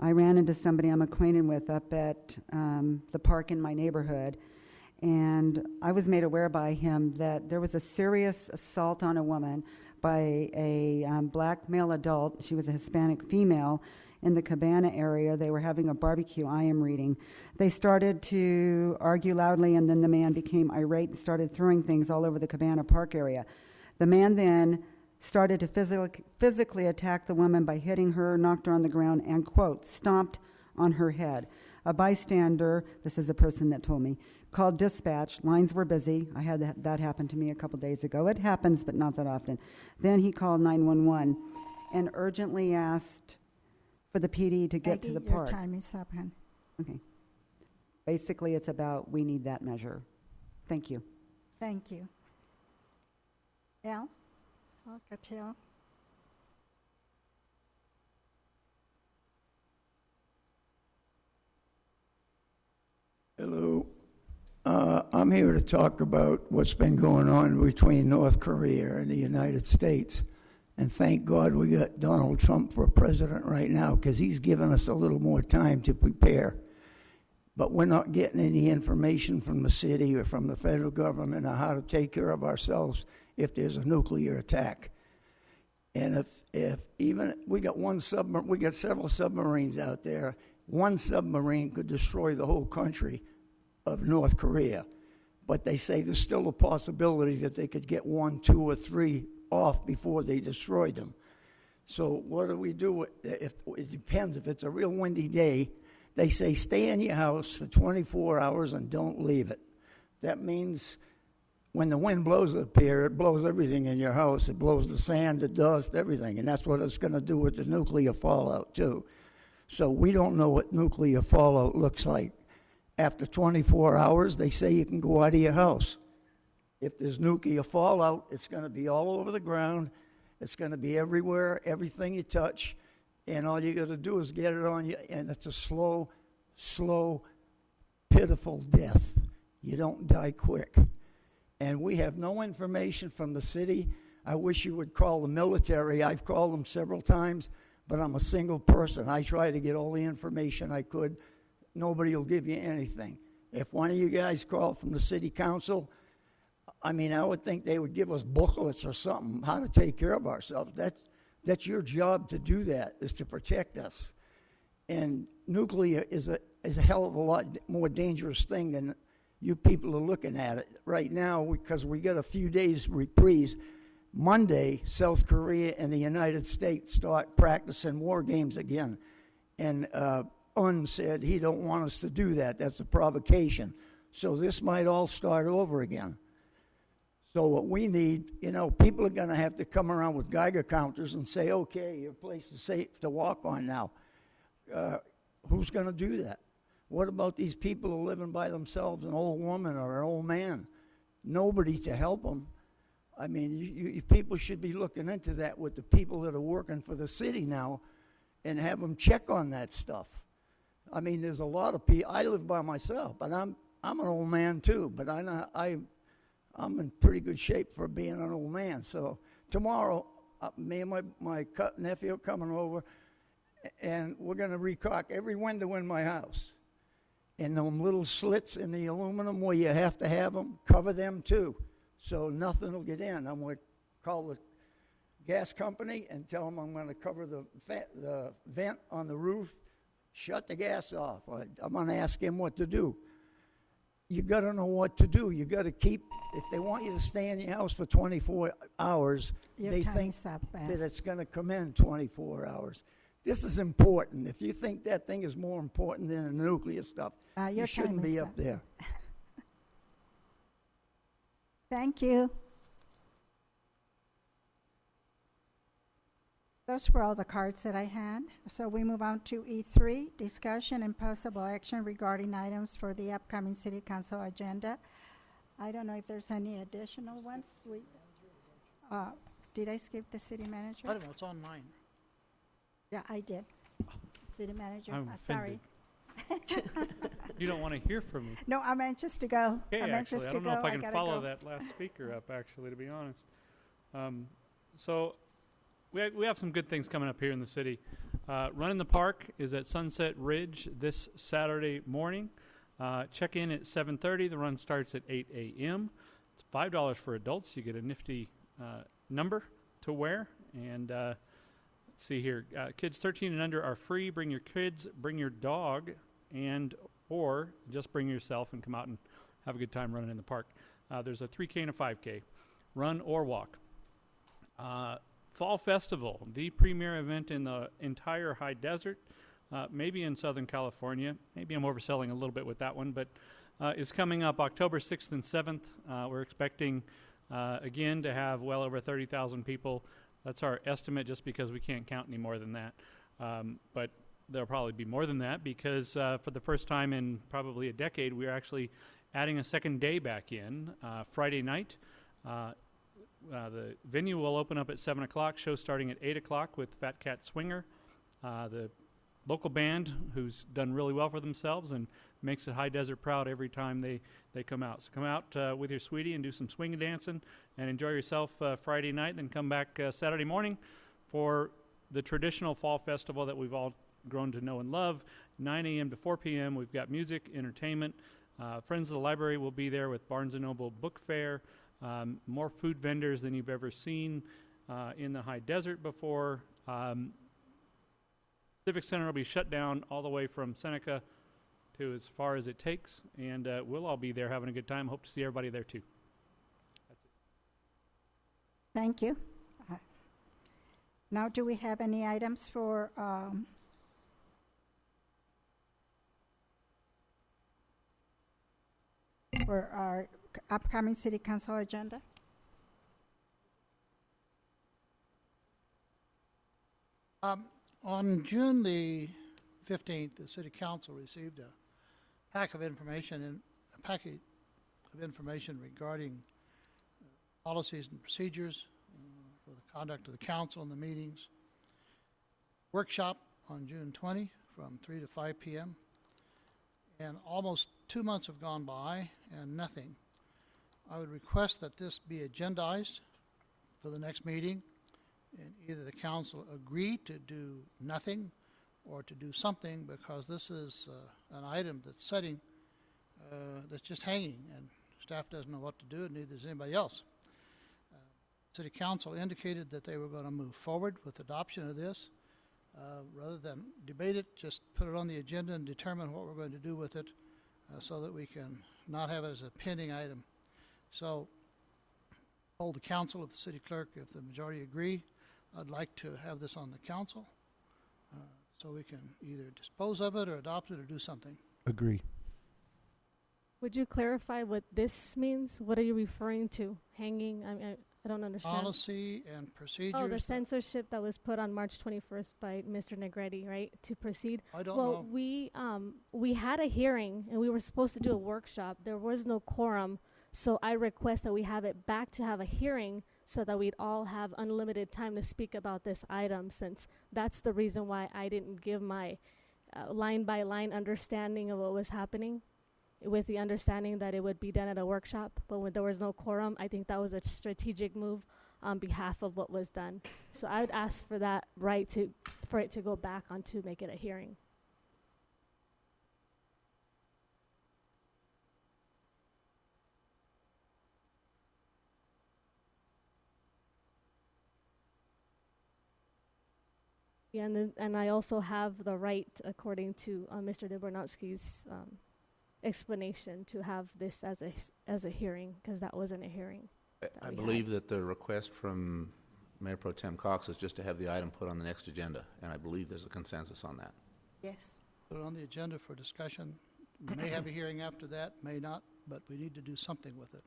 I ran into somebody I'm acquainted with up at the park in my neighborhood, and I was made aware by him that there was a serious assault on a woman by a black male adult. She was a Hispanic female in the Cabana area. They were having a barbecue, I am reading. They started to argue loudly, and then the man became irate and started throwing things all over the Cabana Park area. The man then started to physically attack the woman by hitting her, knocked her on the ground, and, quote, stomped on her head. A bystander, this is a person that told me, called dispatch. Lines were busy. I had that happen to me a couple days ago. It happens, but not that often. Then he called 911 and urgently asked for the PD to get to the park. Your time is up, hon. Okay. Basically, it's about we need that measure. Thank you. Thank you. Al? Alcatel? Hello. I'm here to talk about what's been going on between North Korea and the United States. And thank God we got Donald Trump for president right now, because he's given us a little more time to prepare. But we're not getting any information from the city or from the federal government on how to take care of ourselves if there's a nuclear attack. And if even we got several submarines out there, one submarine could destroy the whole country of North Korea. But they say there's still a possibility that they could get 1, 2, or 3 off before they destroyed them. So what do we do? If it depends. If it's a real windy day, they say stay in your house for 24 hours and don't leave it. That means when the wind blows up here, it blows everything in your house. It blows the sand, the dust, everything. And that's what it's going to do with the nuclear fallout, too. So we don't know what nuclear fallout looks like. After 24 hours, they say you can go out of your house. If there's nuclear fallout, it's going to be all over the ground. It's going to be everywhere, everything you touch. And all you got to do is get it on you. And it's a slow, pitiful death. You don't die quick. And we have no information from the city. I wish you would call the military. I've called them several times, but I'm a single person. I try to get all the information I could. Nobody will give you anything. If one of you guys called from the city council, I would think they would give us booklets or something, how to take care of ourselves. That's your job to do that, is to protect us. And nuclear is a hell of a lot more dangerous thing than you people are looking at it right now, because we got a few days reprise. Monday, South Korea and the United States start practicing war games again. And Un said he don't want us to do that. That's a provocation. So this might all start over again. So what we need, people are going to have to come around with Geiger counters and say, okay, your place is safe to walk on now. Who's going to do that? What about these people who are living by themselves, an old woman or an old man? Nobody to help them. You people should be looking into that with the people that are working for the city now and have them check on that stuff. There's a lot of people. I live by myself, but I'm an old man too, but I'm in pretty good shape for being an old man. So tomorrow, me and my nephew are coming over, and we're going to recaulk every window in my house. And them little slits in the aluminum where you have to have them, cover them too, so nothing will get in. I'm going to call the gas company and tell them I'm going to cover the vent on the roof, shut the gas off. I'm going to ask him what to do. You got to know what to do. You got to keep, if they want you to stay in your house for 24 hours, Your they time think is up, that it's going to come in 24 hours. This is important. If you think that thing is more important than the nuclear stuff, Your you shouldn't time be is up there. Thank you. Those were all the cards that I had. So we move on to E3, discussion and possible action regarding items for the upcoming City Council agenda. I don't know if there's any additional ones. Did I skip the city manager? I don't know, it's on mine. Yeah, I did. City manager, I'm sorry. You don't want to hear from me. No, I'm anxious to go. Okay, I'm anxious actually, I to don't go. know if I can gotta follow go. that last speaker up, actually, to be honest. So we have some good things coming up here in the city. Run in the Park is at Sunset Ridge this Saturday morning. Check in at 7:30. The run starts at 8 a.m. It's $5 for adults. You get a nifty number to wear. And let's see here. Kids 13 and under are free. Bring your kids, bring your dog, and or just bring yourself and come out and have a good time running in the park. There's a 3K and a 5K. Run or walk. Fall Festival, the premier event in the entire high desert, maybe in Southern California. Maybe I'm overselling a little bit with that one, but is coming up October 6th and 7th. We're expecting, again, to have well over 30,000 people. That's our estimate just because we can't count any more than that. But there'll probably be more than that because for the first time in probably a decade, we're actually adding a second day back in, Friday night. The venue will open up at 7 o'clock, show starting at 8 o'clock with Fat Cat Swinger. The local band, who's done really well for themselves and makes the High Desert proud every time they come out. So come out with your sweetie and do some swing dancing and enjoy yourself Friday night, then come back Saturday morning for the traditional fall festival that we've all grown to know and love. 9 a.m. to 4 p.m. We've got music, entertainment. Friends of the Library will be there with Barnes & Noble Book Fair. More food vendors than you've ever seen in the high desert before. Civic Center will be shut down all the way from Seneca to as far as it takes, and we'll all be there having a good time. Hope to see everybody there too. That's it. Thank you. Now, do we have any items for our upcoming City Council agenda? On June the 15th, the City Council received a packet of information regarding policies and procedures for the conduct of the council and the meetings. Workshop on June 20 from 3 to 5 p.m. And almost 2 months have gone by and nothing. I would request that this be agendized for the next meeting, and either the council agree to do nothing or to do something, because this is an item that's that's just hanging, and staff doesn't know what to do, and neither does anybody else. City Council indicated that they were going to move forward with adoption of this. Rather than debate it, just put it on the agenda and determine what we're going to do with it so that we can not have it as a pending item. So, hold the council of the city clerk. If the majority agree, I'd like to have this on the council so we can either dispose of it or adopt it or do something. Agree. Would you clarify what this means? What are you referring to? Hanging? I don't understand. Policy and procedures. Oh, the censorship that was put on March 21st by Mr. Negretti, right, to proceed? I don't know. Well, we had a hearing, and we were supposed to do a workshop. There was no quorum, so I request that we have it back to have a hearing so that we'd all have unlimited time to speak about this item, since that's the reason why I didn't give my line-by-line understanding of what was happening, with the understanding that it would be done at a workshop. But when there was no quorum, I think that was a strategic move on behalf of what was done. So I would ask for that right to for it to go back on to make it a hearing. Yeah, and I also have the right, according to Mr. Dobranowski's explanation, to have this as a hearing, because that wasn't a hearing. I believe that the request from Mayor Pro Tem Cox is just to have the item put on the next agenda, and I believe there's a consensus on that. Yes. Put it on the agenda for discussion. We may have a hearing after that, may not, but we need to do something with it.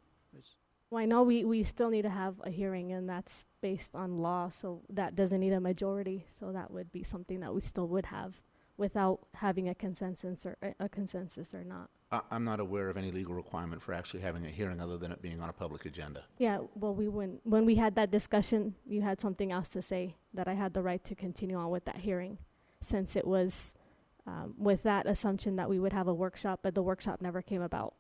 Well, I know we still need to have a hearing, and that's based on law, so that doesn't need a majority. So that would be something that we still would have without having a consensus or not. I'm not aware of any legal requirement for actually having a hearing other than it being on a public agenda. Yeah, well, when we had that discussion, you had something else to say, that I had the right to continue on with that hearing, since it was with that assumption that we would have a workshop, but the workshop never came about.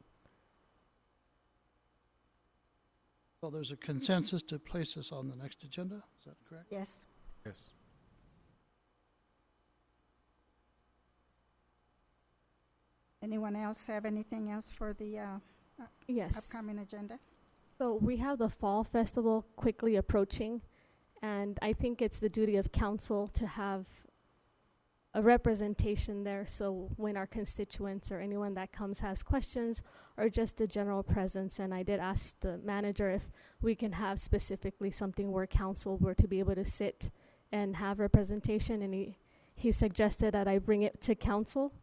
So there's a consensus to place this on the next agenda, is that correct? Yes. Yes. Anyone else have anything else for the Yes. upcoming agenda? So we have the Fall Festival quickly approaching, and I think it's the duty of council to have a representation there, so when our constituents or anyone that comes has questions, or just the general presence. And I did ask the manager if we can have specifically something where council were to be able to sit and have representation, and he suggested that I bring it to council.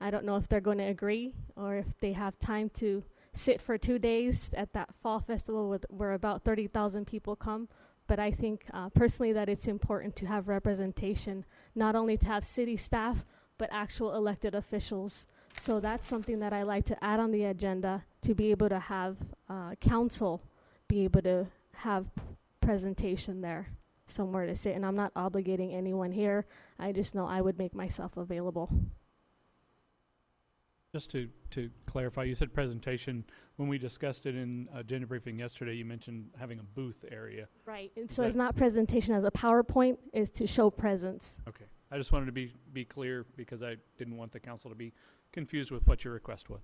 I don't know if they're going to agree, or if they have time to sit for 2 days at that fall festival where about 30,000 people come. But I think personally that it's important to have representation, not only to have city staff, but actual elected officials. So that's something that I like to add on the agenda, to be able to have council be able to have presentation there, somewhere to sit. And I'm not obligating anyone here. I just know I would make myself available. Just to clarify, you said presentation. When we discussed it in agenda briefing yesterday, you mentioned having a booth area. Right. And so it's not presentation as a PowerPoint, is to show presence. Okay. I just wanted to be clear, because I didn't want the council to be confused with what your request was.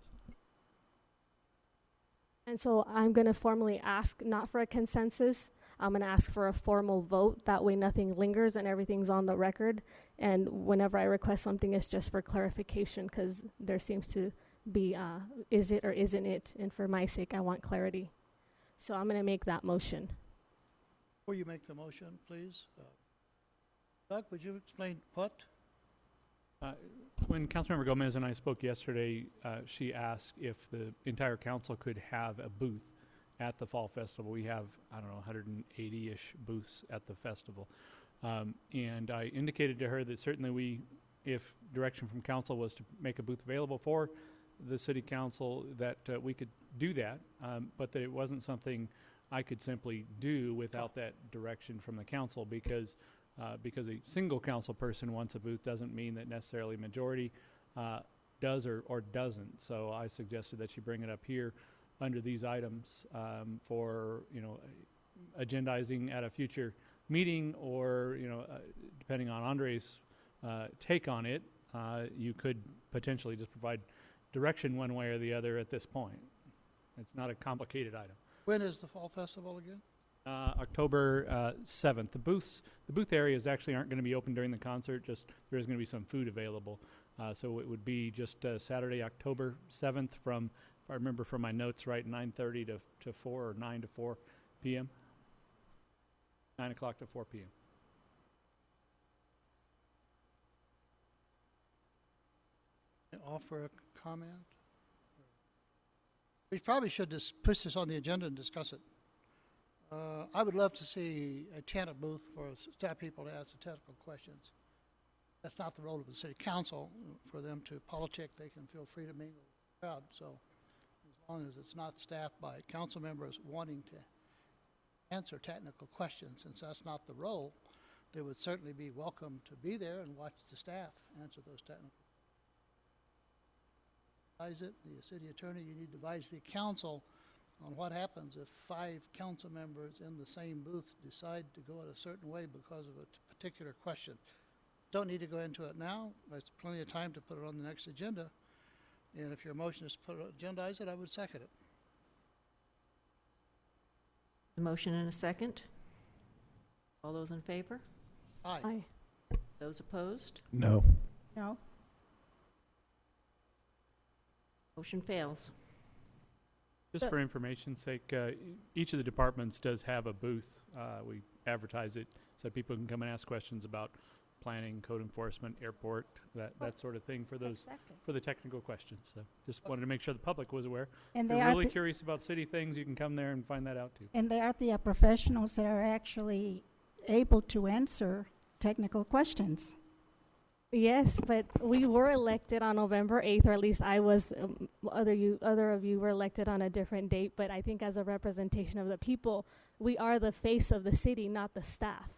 And so I'm going to formally ask, not for a consensus, I'm going to ask for a formal vote. That way nothing lingers and everything's on the record. And whenever I request something, it's just for clarification, because there seems to be, is it or isn't it? And for my sake, I want clarity. So I'm going to make that motion. Before you make the motion, please, Doug, would you explain what? When Councilmember Gomez and I spoke yesterday, she asked if the entire council could have a booth at the Fall Festival. We have, 180-ish booths at the festival. And I indicated to her that certainly if direction from council was to make a booth available for the city council, that we could do that, but that it wasn't something I could simply do without that direction from the council, because a single council person wants a booth doesn't mean that necessarily a majority does or doesn't. So I suggested that she bring it up here under these items for agendizing at a future meeting, or depending on Andre's take on it, you could potentially just provide direction one way or the other at this point. It's not a complicated item. When is the Fall Festival again? October 7th. The booth areas actually aren't going to be open during the concert. Just there is going to be some food available. So it would be just Saturday, October 7th, from, if I remember from my notes right, 9:30 to 4, or 9 to 4 p.m. 9 o'clock to 4 p.m. Offer a comment? We probably should just push this on the agenda and discuss it. I would love to see a TANF booth for staff people to ask the technical questions. That's not the role of the city council. For them to politic, they can feel free to mingle with the crowd. So as long as it's not staffed by council members wanting to answer technical questions, since that's not the role, they would certainly be welcome to be there and watch the staff answer those technical questions. Advise it, the city attorney, you need to advise the council on what happens if 5 council members in the same booth decide to go in a certain way because of a particular question. don't need to go into it now. There's plenty of time to put it on the next agenda. And if your motion is to agendize it, I would second it. A motion and a second. All those in favor? Aye. Aye. Those opposed? No. No? Motion fails. Just for information's sake, each of the departments does have a booth. We advertise it so people can come and ask questions about planning, code enforcement, airport, that sort of thing for those for the technical questions. So just wanted to make sure the public was aware. And if they you're are really the- curious about city things, you can come there and find that out too. And they are the professionals that are actually able to answer technical questions. Yes, but we were elected on November 8th, or at least I was. Other of you were elected on a different date. But I think as a representation of the people, we are the face of the city, not the staff.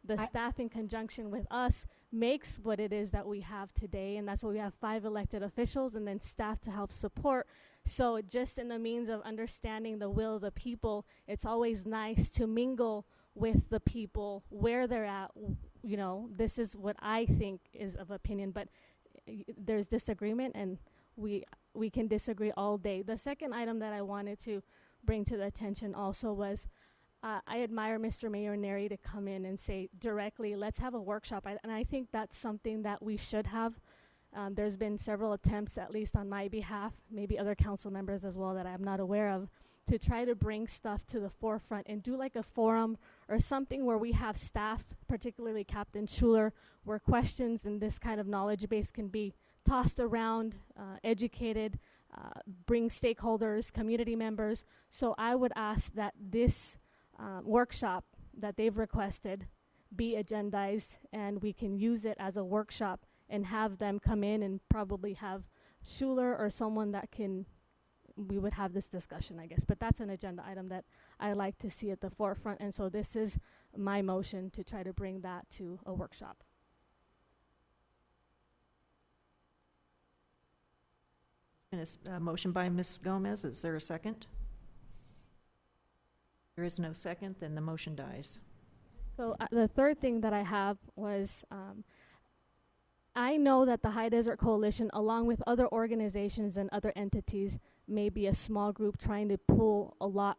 The staff, in conjunction with us, makes what it is that we have today, and that's why we have 5 elected officials and then staff to help support. So just in the means of understanding the will of the people, it's always nice to mingle with the people where they're at. You know, this is what I think is of opinion, but there's disagreement, and we can disagree all day. The second item that I wanted to bring to the attention also was, I admire Mr. Mayor Neri to come in and say directly, let's have a workshop. And I think that's something that we should have. There's been several attempts, at least on my behalf, maybe other council members as well that I'm not aware of, to try to bring stuff to the forefront and do like a forum or something where we have staff, particularly Captain Schuler, where questions in this kind of knowledge base can be tossed around, educated, bring stakeholders, community members. So I would ask that this workshop that they've requested be agendized, and we can use it as a workshop and have them come in and probably have Schuler or someone that we would have this discussion, I guess. But that's an agenda item that I like to see at the forefront, and so this is my motion to try to bring that to a workshop. And a motion by Ms. Gomez. Is there a second? There is no second, then the motion dies. So the third thing that I have was, I know that the High Desert Coalition, along with other organizations and other entities, may be a small group trying to pull a lot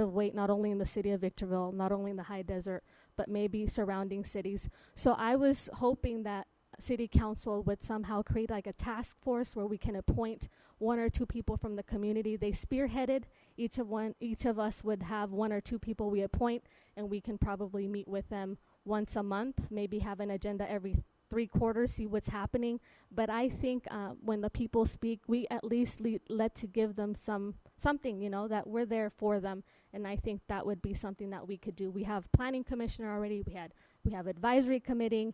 of weight, not only in the city of Victorville, not only in the High Desert, but maybe surrounding cities. So I was hoping that City Council would somehow create like a task force where we can appoint 1 or 2 people from the community. They spearheaded. Each of us would have 1 or 2 people we appoint, and we can probably meet with them once a month, maybe have an agenda every 3 quarters, see what's happening. But I think when the people speak, we at least let to give them something, you know, that we're there for them. And I think that would be something that we could do. We have planning commissioner already. We have advisory committee.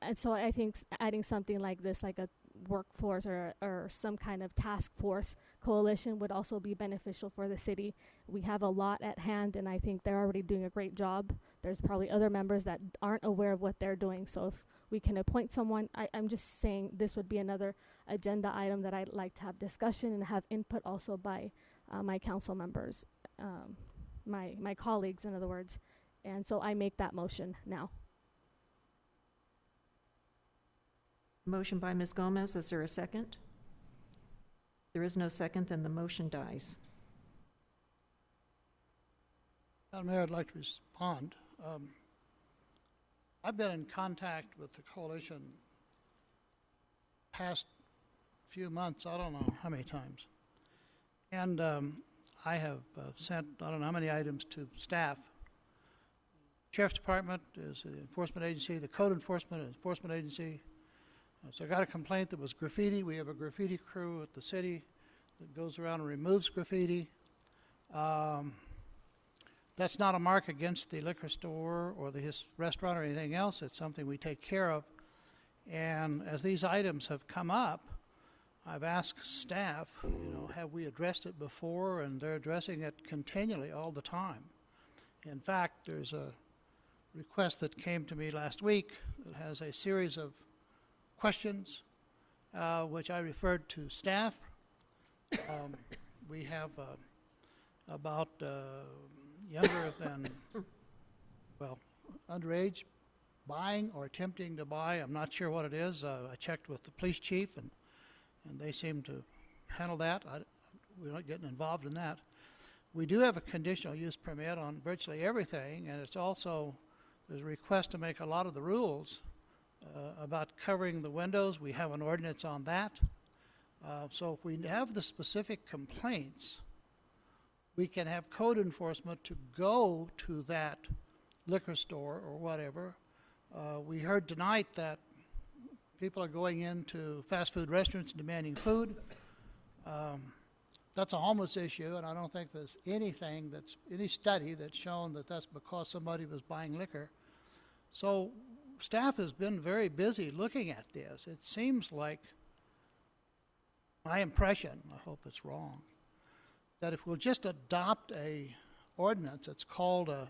And so I think adding something like this, like a workforce or some kind of task force coalition, would also be beneficial for the city. We have a lot at hand, and I think they're already doing a great job. There's probably other members that aren't aware of what they're doing. So if we can appoint someone, I'm just saying this would be another agenda item that I'd like to have discussion and have input also by my council members, my colleagues, in other words. And so I make that motion now. Motion by Ms. Gomez. Is there a second? There is no second, then the motion dies. Madam Mayor, I'd like to respond. I've been in contact with the coalition past few months, I don't know how many times. And I have sent, I don't know how many items to staff. Sheriff's Department is the enforcement agency, the code enforcement agency. So I got a complaint that was graffiti. We have a graffiti crew at the city that goes around and removes graffiti. That's not a mark against the liquor store or the restaurant or anything else. It's something we take care of. And as these items have come up, I've asked staff, have we addressed it before? And they're addressing it continually all the time. In fact, there's a request that came to me last week that has a series of questions, which I referred to staff. We have about younger than, underage buying or attempting to buy. I'm not sure what it is. I checked with the police chief, and they seem to handle that. We're not getting involved in that. We do have a conditional use permit on virtually everything, and it's also, there's a request to make a lot of the rules about covering the windows. We have an ordinance on that. So if we have the specific complaints, we can have code enforcement to go to that liquor store or whatever. We heard tonight that people are going into fast food restaurants and demanding food. That's a homeless issue, and I don't think there's any study that's shown that that's because somebody was buying liquor. So staff has been very busy looking at this. It seems like, my impression, I hope it's wrong, that if we'll just adopt a ordinance, it's called a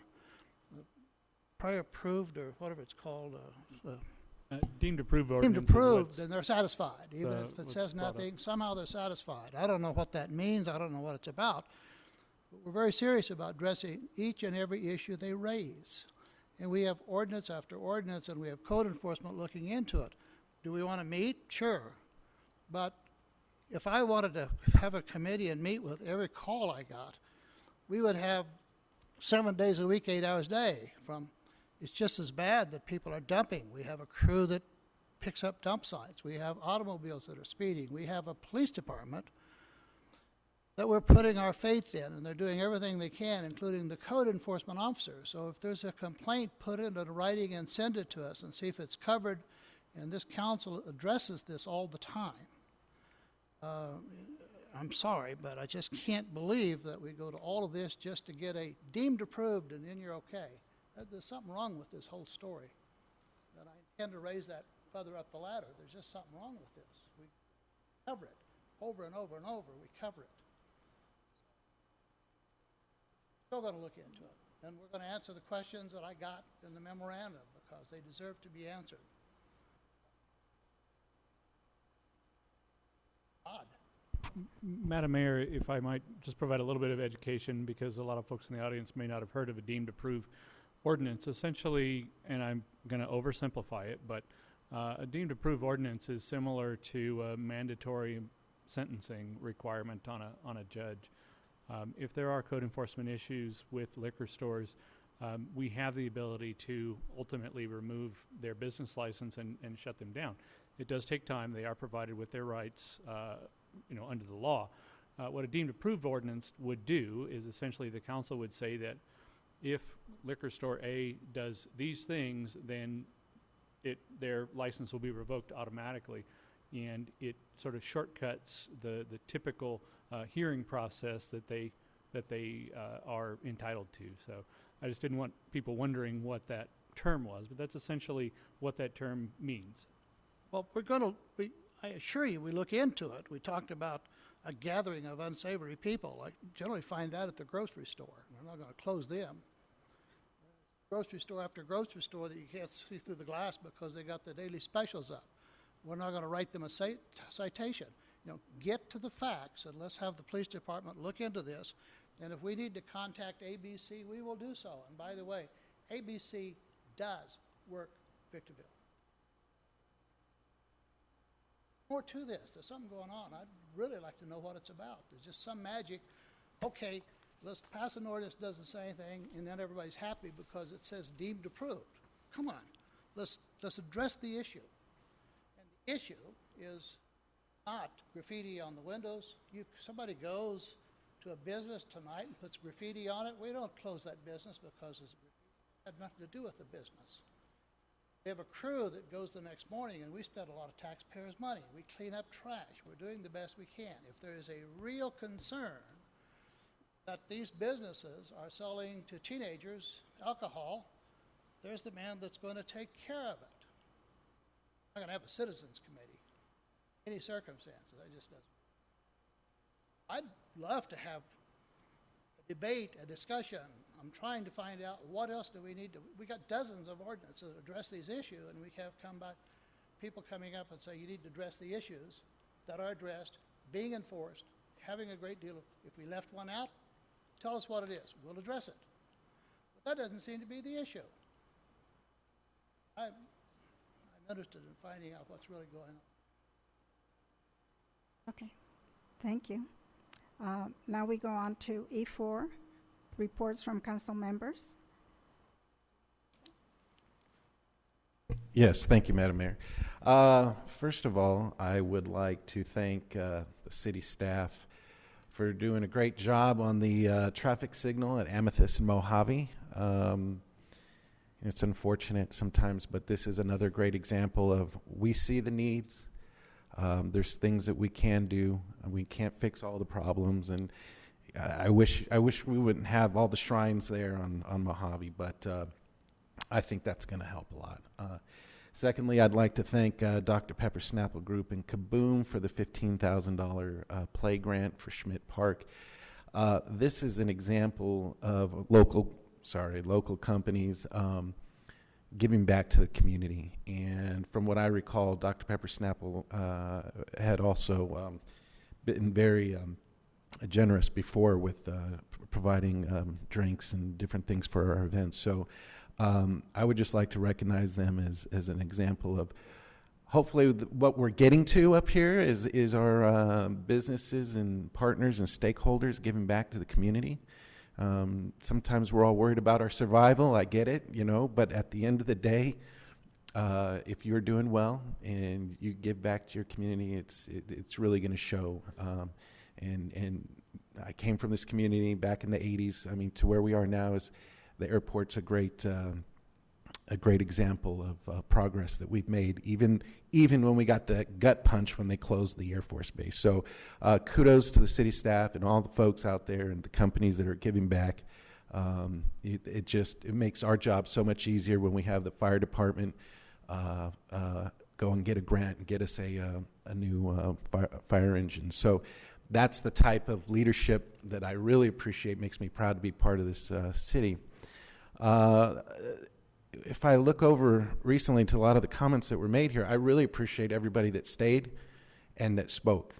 prior approved or whatever it's called, deemed approved ordinance. deemed approved, then they're satisfied. Even if it says nothing, somehow they're satisfied. I don't know what that means. I don't know what it's about. But we're very serious about addressing each and every issue they raise. And we have ordinance after ordinance, and we have code enforcement looking into it. Do we want to meet? Sure. But if I wanted to have a committee and meet with every call I got, we would have 7 days a week, 8 hours a day. It's just as bad that people are dumping. We have a crew that picks up dump sites. We have automobiles that are speeding. We have a police department that we're putting our faith in, and they're doing everything they can, including the code enforcement officer. So if there's a complaint, put it into writing and send it to us and see if it's covered. And this council addresses this all the time. I'm sorry, but I just can't believe that we go to all of this just to get a deemed approved and then you're okay. There's something wrong with this whole story. And I intend to raise that further up the ladder. There's just something wrong with this. We cover it over and over and over. We cover it. Still going to look into it. And we're going to answer the questions that I got in the memorandum because they deserve to be answered. Odd. Madam Mayor, if I might just provide a little bit of education, because a lot of folks in the audience may not have heard of a deemed approved ordinance. Essentially, and I'm going to oversimplify it, but a deemed approved ordinance is similar to a mandatory sentencing requirement on a judge. If there are code enforcement issues with liquor stores, we have the ability to ultimately remove their business license and shut them down. It does take time. They are provided with their rights, under the law. What a deemed approved ordinance would do is essentially the council would say that if liquor store A does these things, then their license will be revoked automatically, and it sort of shortcuts the typical hearing process that they are entitled to. So I just didn't want people wondering what that term was, but that's essentially what that term means. Well, I assure you, we look into it. We talked about a gathering of unsavory people. I generally find that at the grocery store. We're not going to close them. Grocery store after grocery store that you can't see through the glass because they got the daily specials up. We're not going to write them a citation. Get to the facts, and let's have the police department look into this. And if we need to contact ABC, we will do so. And by the way, ABC does work Victorville. More to this. There's something going on. I'd really like to know what it's about. There's just some magic. Okay, let's pass an ordinance that doesn't say anything, and then everybody's happy because it says deemed approved. Come on. Let's address the issue. And the issue is not graffiti on the windows. Somebody goes to a business tonight and puts graffiti on it. We don't close that business because it had nothing to do with the business. We have a crew that goes the next morning, and we spend a lot of taxpayers' money. We clean up trash. We're doing the best we can. If there is a real concern that these businesses are selling to teenagers alcohol, there's the man that's going to take care of it. I'm not going to have a citizens committee. Any circumstances, I'd love to have a debate, a discussion. I'm trying to find out what else do we need to. We got dozens of ordinances that address these issues, and we have people coming up and say you need to address the issues that are addressed, being enforced, having a great deal of. If we left one out, tell us what it is. We'll address it. But that doesn't seem to be the issue. I'm interested in finding out what's really going on. Okay, thank you. Now we go on to E4, reports from council members. Yes, thank you, Madam Mayor. First of all, I would like to thank the city staff for doing a great job on the traffic signal at Amethyst and Mojave. It's unfortunate sometimes, but this is another great example of we see the needs. There's things that we can do. We can't fix all the problems, and I wish we wouldn't have all the shrines there on Mojave, but I think that's going to help a lot. Secondly, I'd like to thank Dr. Pepper Snapple Group and Kaboom for the $15,000 play grant for Schmidt Park. This is an example of local companies giving back to the community. And from what I recall, Dr. Pepper Snapple had also been very generous before with providing drinks and different things for our events. So I would just like to recognize them as an example of hopefully what we're getting to up here is our businesses and partners and stakeholders giving back to the community. Sometimes we're all worried about our survival. I get it, but at the end of the day, if you're doing well and you give back to your community, it's really going to show. And I came from this community back in the 80s. I mean, to where we are now is the airport's a great example of progress that we've made, even when we got the gut punch when they closed the Air Force Base. So kudos to the city staff and all the folks out there and the companies that are giving back. It makes our job so much easier when we have the fire department go and get a grant and get us a new fire engine. So that's the type of leadership that I really appreciate. Makes me proud to be part of this city. If I look over recently to a lot of the comments that were made here, I really appreciate everybody that stayed and that spoke,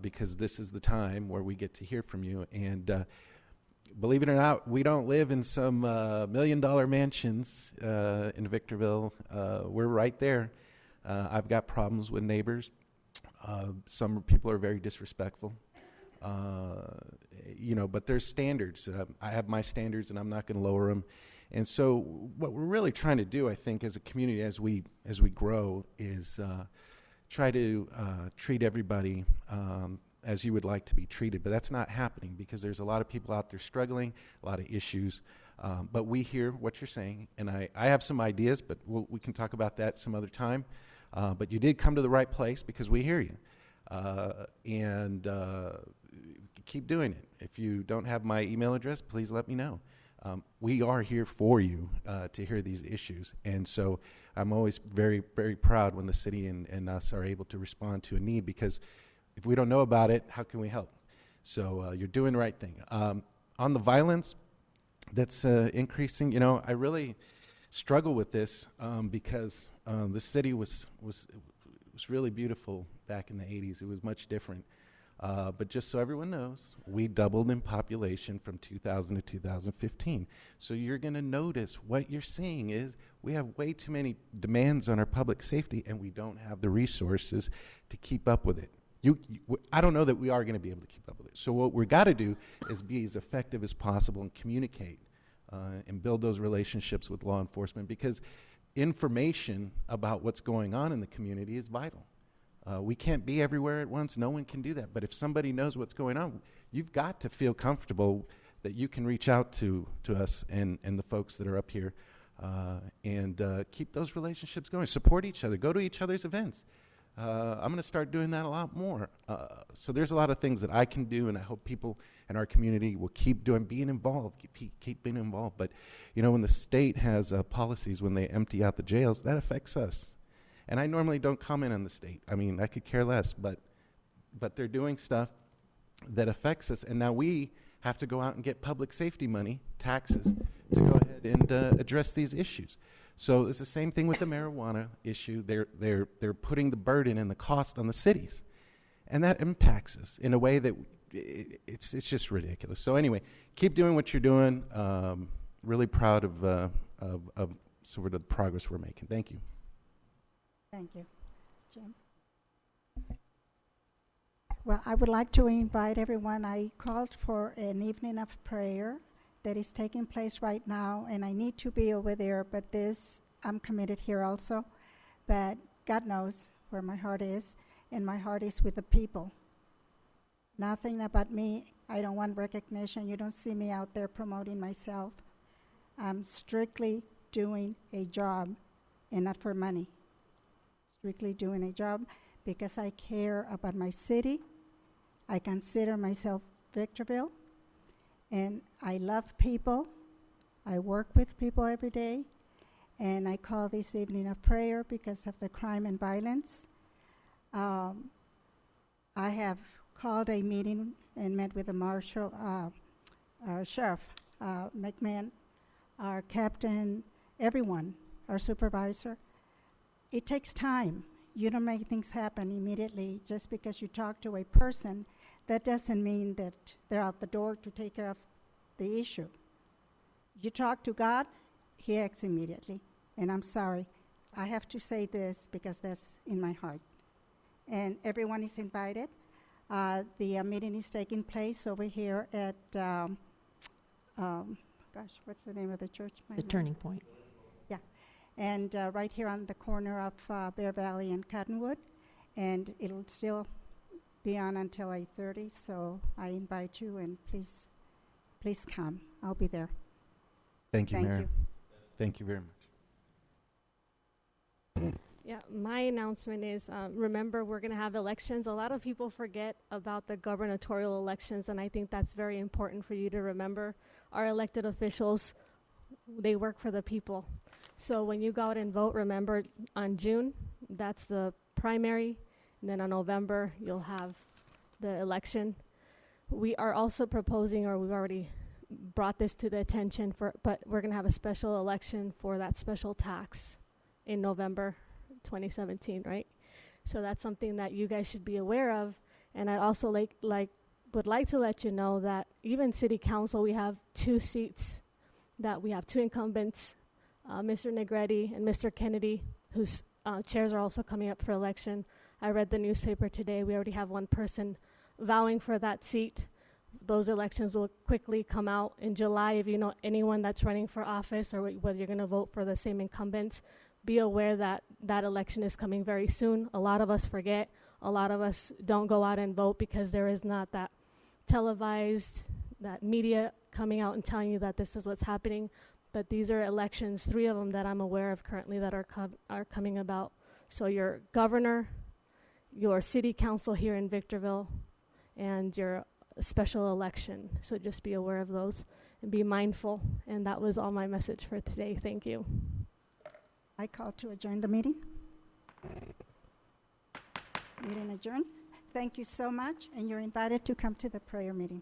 because this is the time where we get to hear from you. And believe it or not, we don't live in some $1 million mansions in Victorville. We're right there. I've got problems with neighbors. Some people are very disrespectful. But there's standards. I have my standards, and I'm not going to lower them. And so what we're really trying to do, I think, as a community, as we grow, is try to treat everybody as you would like to be treated. But that's not happening because there's a lot of people out there struggling, a lot of issues. But we hear what you're saying, and I have some ideas, but we can talk about that some other time. But you did come to the right place because we hear you. And keep doing it. If you don't have my email address, please let me know. We are here for you to hear these issues. And so I'm always very, very proud when the city and us are able to respond to a need, because if we don't know about it, how can we help? So you're doing the right thing. On the violence that's increasing, I really struggle with this because the city was really beautiful back in the 80s. It was much different. But just so everyone knows, we doubled in population from 2000 to 2015. So you're going to notice what you're seeing is we have way too many demands on our public safety, and we don't have the resources to keep up with it. I don't know that we are going to be able to keep up with it. So what we've got to do is be as effective as possible and communicate and build those relationships with law enforcement, because information about what's going on in the community is vital. We can't be everywhere at once. No one can do that. But if somebody knows what's going on, you've got to feel comfortable that you can reach out to us and the folks that are up here and keep those relationships going. Support each other. Go to each other's events. I'm going to start doing that a lot more. So there's a lot of things that I can do, and I hope people in our community will keep doing, being involved, keep being involved. But, when the state has policies when they empty out the jails, that affects us. And I normally don't comment on the state. I mean, I could care less, but they're doing stuff that affects us. And now we have to go out and get public safety money, taxes, to go ahead and address these issues. So it's the same thing with the marijuana issue. They're putting the burden and the cost on the cities. And that impacts us in a way that it's just ridiculous. So anyway, keep doing what you're doing. Really proud of sort of the progress we're making. Thank you. Thank you. Jim? Well, I would like to invite everyone. I called for an evening of prayer that is taking place right now, and I need to be over there, but I'm committed here also. But God knows where my heart is, and my heart is with the people. Nothing about me. I don't want recognition. You don't see me out there promoting myself. I'm strictly doing a job and not for money. Strictly doing a job because I care about my city. I consider myself Victorville, and I love people. I work with people every day, and I call this evening of prayer because of the crime and violence. I have called a meeting and met with the marshal, our sheriff, McMahon, our captain, everyone, our supervisor. It takes time. You don't make things happen immediately. Just because you talk to a person, that doesn't mean that they're out the door to take care of the issue. You talk to God, He acts immediately. And I'm sorry, I have to say this because that's in my heart. And everyone is invited. The meeting is taking place over here at, what's the name of the church? The Turning Point. Yeah, and right here on the corner of Bear Valley and Cottonwood, and it'll still be on until 8:30. So I invite you, and please come. I'll be there. Thank you, Thank Mayor. you. Thank you very much. Yeah, my announcement is, remember, we're going to have elections. A lot of people forget about the gubernatorial elections, and I think that's very important for you to remember. Our elected officials, they work for the people. So when you go out and vote, remember, on June, that's the primary, and then on November, you'll have the election. We are also proposing, or we've already brought this to the attention, but we're going to have a special election for that special tax in November 2017, right? So that's something that you guys should be aware of. And I also would like to let you know that even City Council, we have 2 seats that we have 2 incumbents, Mr. Negretti and Mr. Kennedy, whose chairs are also coming up for election. I read the newspaper today. We already have 1 person vowing for that seat. Those elections will quickly come out in July. If you know anyone that's running for office or whether you're going to vote for the same incumbents, be aware that that election is coming very soon. A lot of us forget. A lot of us don't go out and vote because there is not that televised, that media coming out and telling you that this is what's happening. But these are elections, 3 of them that I'm aware of currently that are coming about. So your governor, your city council here in Victorville, and your special election. So just be aware of those and be mindful. And that was all my message for today. Thank you. I call to adjourn the meeting. Meeting adjourned. Thank you so much, and you're invited to come to the prayer meeting.